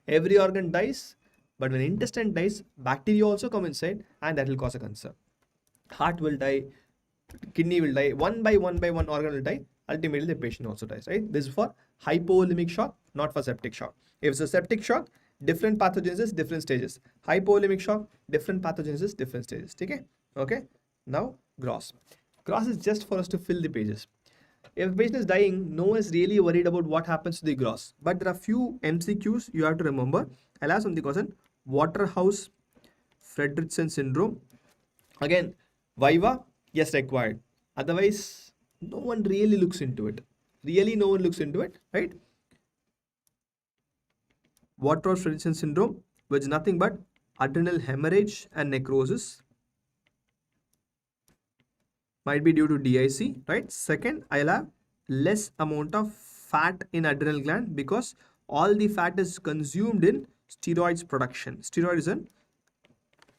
Every organ dies, but when intestine dies, bacteria also come inside, and that will cause a cancer. Heart will die, kidney will die, one by one organ will die. Ultimately, the patient also dies, right? This is for hypovolemic shock, not for septic shock. If it's a septic shock, different pathogenesis, different stages. Hypovolemic shock, different pathogenesis, different stages. Okay? Now, gross. Gross is just for us to fill the pages. If a patient is dying, no one is really worried about what happens to the gross. But there are few MCQs you have to remember. I'll have something called Waterhouse-Friderichsen syndrome. Again, viva, yes, required. Otherwise, no one really looks into it. No one looks into it, right? Waterhouse-Friderichsen syndrome, which is nothing but adrenal hemorrhage and necrosis. Might be due to DIC, right? Second, I'll have less amount of fat in adrenal gland because all the fat is consumed in steroids production. Steroid is a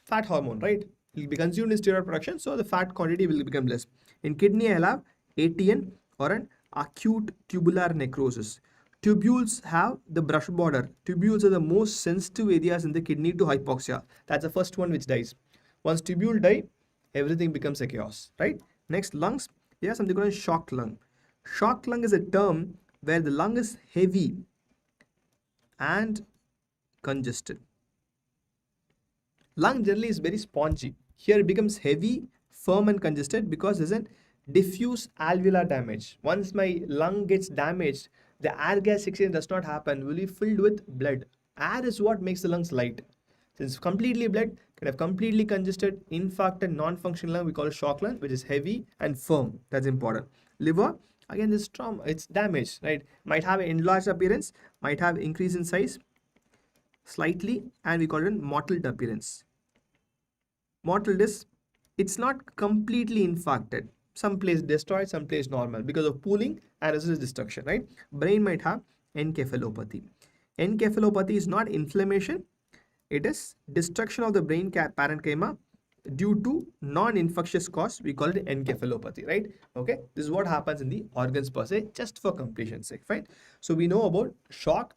fat hormone, right? It will be consumed in steroid production, so the fat quantity will become less. In kidney, I'll have ATN or an acute tubular necrosis. Tubules have the brush border. Tubules are the most sensitive areas in the kidney to hypoxia. That's the first one which dies. Once tubule die, everything becomes a chaos, right? Next, lungs. We have something called shock lung. Shock lung is a term where the lung is heavy and congested. Lung generally is very spongy. Here it becomes heavy, firm and congested because there's a diffuse alveolar damage. Once my lung gets damaged, the air gas exchange does not happen, will be filled with blood. Air is what makes the lungs light. Since completely blood, can have completely congested, infarcted, non-functional lung, we call it shock lung, which is heavy and firm. That's important. Liver, again, this trauma, it's damaged, right? Might have an enlarged appearance, might have increase in size slightly, and we call it mottled appearance. Mottled is, it's not completely infarcted. Some place destroyed, some place normal because of pooling and resistance destruction, right? Brain might have encephalopathy. Encephalopathy is not inflammation. It is destruction of the brain parenchyma due to non-infectious cause. We call it encephalopathy, right? Okay, this is what happens in the organs per se, just for completion's sake, fine? So we know about shock,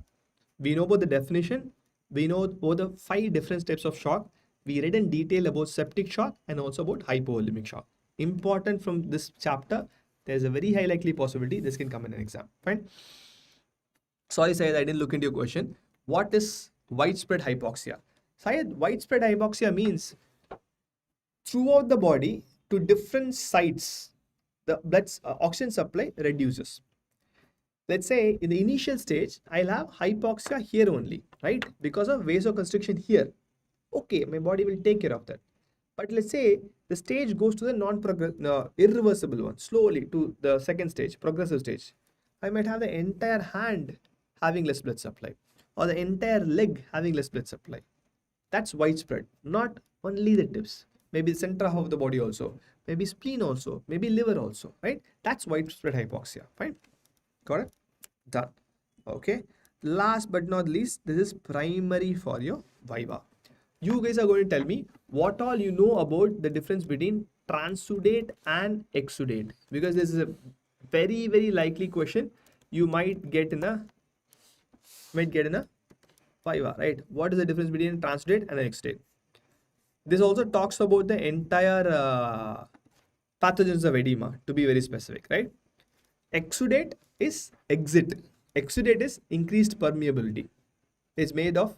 we know about the definition, we know about the 5 different types of shock. We read in detail about septic shock and also about hypovolemic shock. Important from this chapter, there's a very high likely possibility this can come in an exam, fine? Sorry, Syed, I didn't look into your question. What is widespread hypoxia? Syed, widespread hypoxia means throughout the body to different sites, the blood's oxygen supply reduces. Let's say in the initial stage, I'll have hypoxia here only, right? Because of vasoconstriction here. Okay, my body will take care of that. But let's say the stage goes to the irreversible one, slowly to the second stage, progressive stage. I might have the entire hand having less blood supply or the entire leg having less blood supply. That's widespread, not only the tips, maybe the center half of the body also, maybe spleen also, maybe liver also, right? That's widespread hypoxia, fine? Got it? Done. Okay. Last but not least, this is primary for your viva. You guys are going to tell me what all you know about the difference between Transudate and Exudate, because this is a very, very likely question you might get in a viva, right? What is the difference between Transudate and Exudate? This also talks about the entire pathogens of edema, to be very specific, right? Exudate is exit. Exudate is increased permeability. It's made of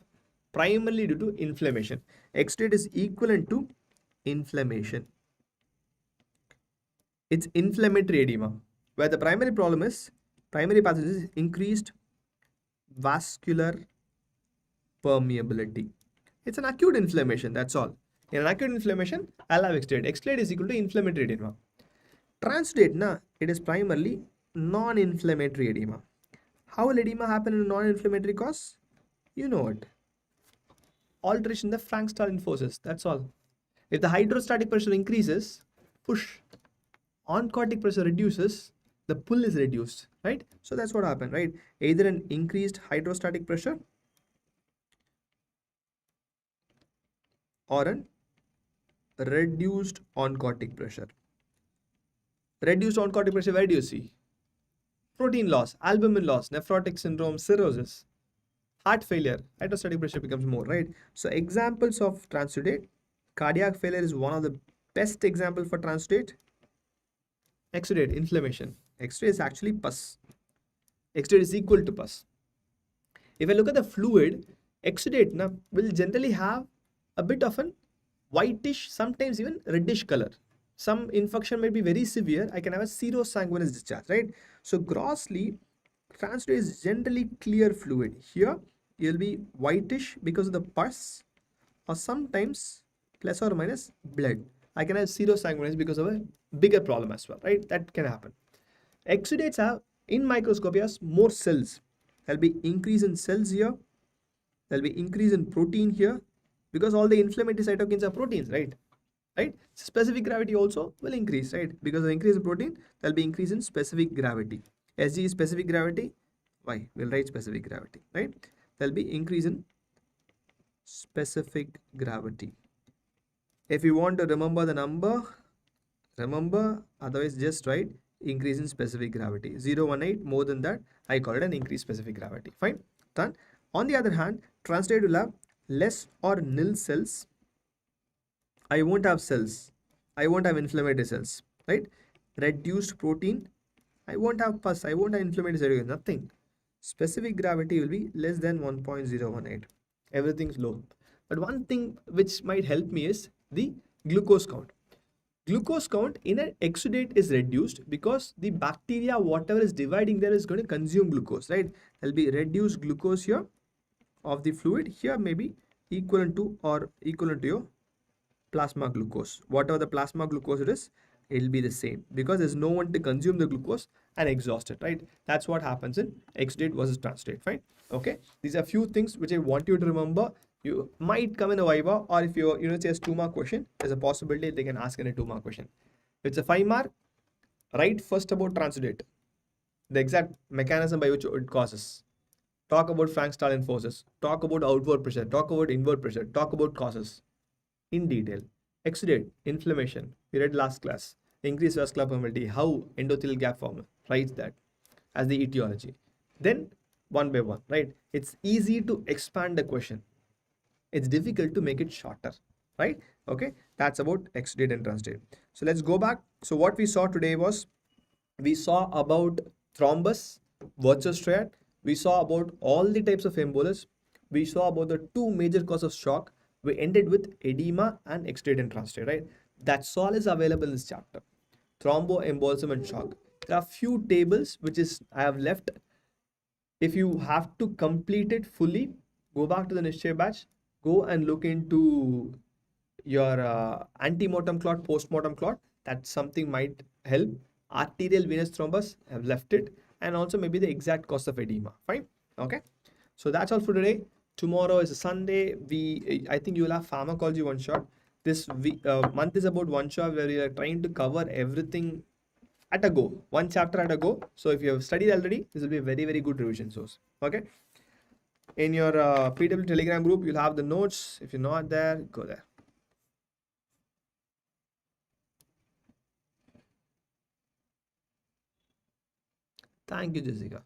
primarily due to inflammation. Exudate is equivalent to inflammation. It's inflammatory edema, where the primary problem is, primary pathogenesis is increased vascular permeability. It's an acute inflammation, that's all. In an acute inflammation, I'll have exudate. Exudate is equal to inflammatory edema. Transudate, it is primarily non-inflammatory edema. How will edema happen in a non-inflammatory cause? You know it. Alteration in the Frank-Starling forces, that's all. If the hydrostatic pressure increases, push. Oncotic pressure reduces, the pull is reduced, right? So that's what happened, right? Either an increased hydrostatic pressure or an reduced oncotic pressure. Reduced oncotic pressure, where do you see? Protein loss, albumin loss, nephrotic syndrome, cirrhosis, heart failure, hydrostatic pressure becomes more, right? So examples of transudate, cardiac failure is one of the best example for transudate. Exudate, inflammation. Exudate is actually pus. Exudate is equal to pus. If I look at the fluid, exudate will generally have a bit of an whitish, sometimes even reddish color. Some infection may be very severe. I can have a serosanguinous discharge, right? So grossly, transudate is generally clear fluid. Here, you'll be whitish because of the pus, or sometimes plus or minus blood. I can have serosanguinous because of a bigger problem as well, right? That can happen. Exudates have, in microscopy, has more cells. There'll be increase in cells here. There'll be increase in protein here, because all the inflammatory cytokines are proteins, right? Right? Specific gravity also will increase, right? Because of increase in protein, there'll be increase in specific gravity. SG is specific gravity. Why? We'll write specific gravity, right? There'll be increase in specific gravity. If you want to remember the number, remember, otherwise just write increase in specific gravity. 018, more than that, I call it an increased specific gravity. Fine, done. On the other hand, transudate will have less or nil cells. I won't have cells. I won't have inflammatory cells, right? Reduced protein. I won't have pus. I won't have inflammatory cells. Nothing. Specific gravity will be less than 1.018. Everything's low. But one thing which might help me is the glucose count. Glucose count in an exudate is reduced because the bacteria, whatever is dividing there, is going to consume glucose, right? There'll be reduced glucose here of the fluid. Here maybe equivalent to or equivalent to your plasma glucose. Whatever the plasma glucose it is, it'll be the same because there's no one to consume the glucose and exhaust it, right? That's what happens in exudate versus transudate, fine? Okay, these are few things which I want you to remember. You might come in a viva, or if your university has 2-mark question, there's a possibility they can ask in a 2-mark question. If it's a 5-mark, write first about transudate, the exact mechanism by which it causes. Talk about Frank-Starling forces. Talk about outward pressure. Talk about inward pressure. Talk about causes in detail. Exudate, inflammation. We read last class. Increased vascular permeability. How endothelial gap form. Write that as the etiology. Then one by one, right? It's easy to expand the question. It's difficult to make it shorter, right? Okay, that's about exudate and transudate. So let's go back. So what we saw today was, we saw about thrombus, Virchow Triad. We saw about all the types of embolus. We saw about the 2 major causes of shock. We ended with edema and exudate and transudate, right? That's all is available in this chapter. Thromboembolism and shock. There are few tables which is I have left. If you have to complete it fully, go back to the Nischay batch. Go and look into your antemortem clot, postmortem clot. That something might help. Arterial venous thrombus, I have left it, and also maybe the exact cause of edema. Fine, okay. So that's all for today. Tomorrow is a Sunday. I think you will have pharmacology one shot. This month is about one shot where we are trying to cover everything at a go, one chapter at a go. So if you have studied already, this will be a very, very good revision source. Okay. In your PW Telegram group, you'll have the notes. If you're not there, go there. Thank you, Jessica.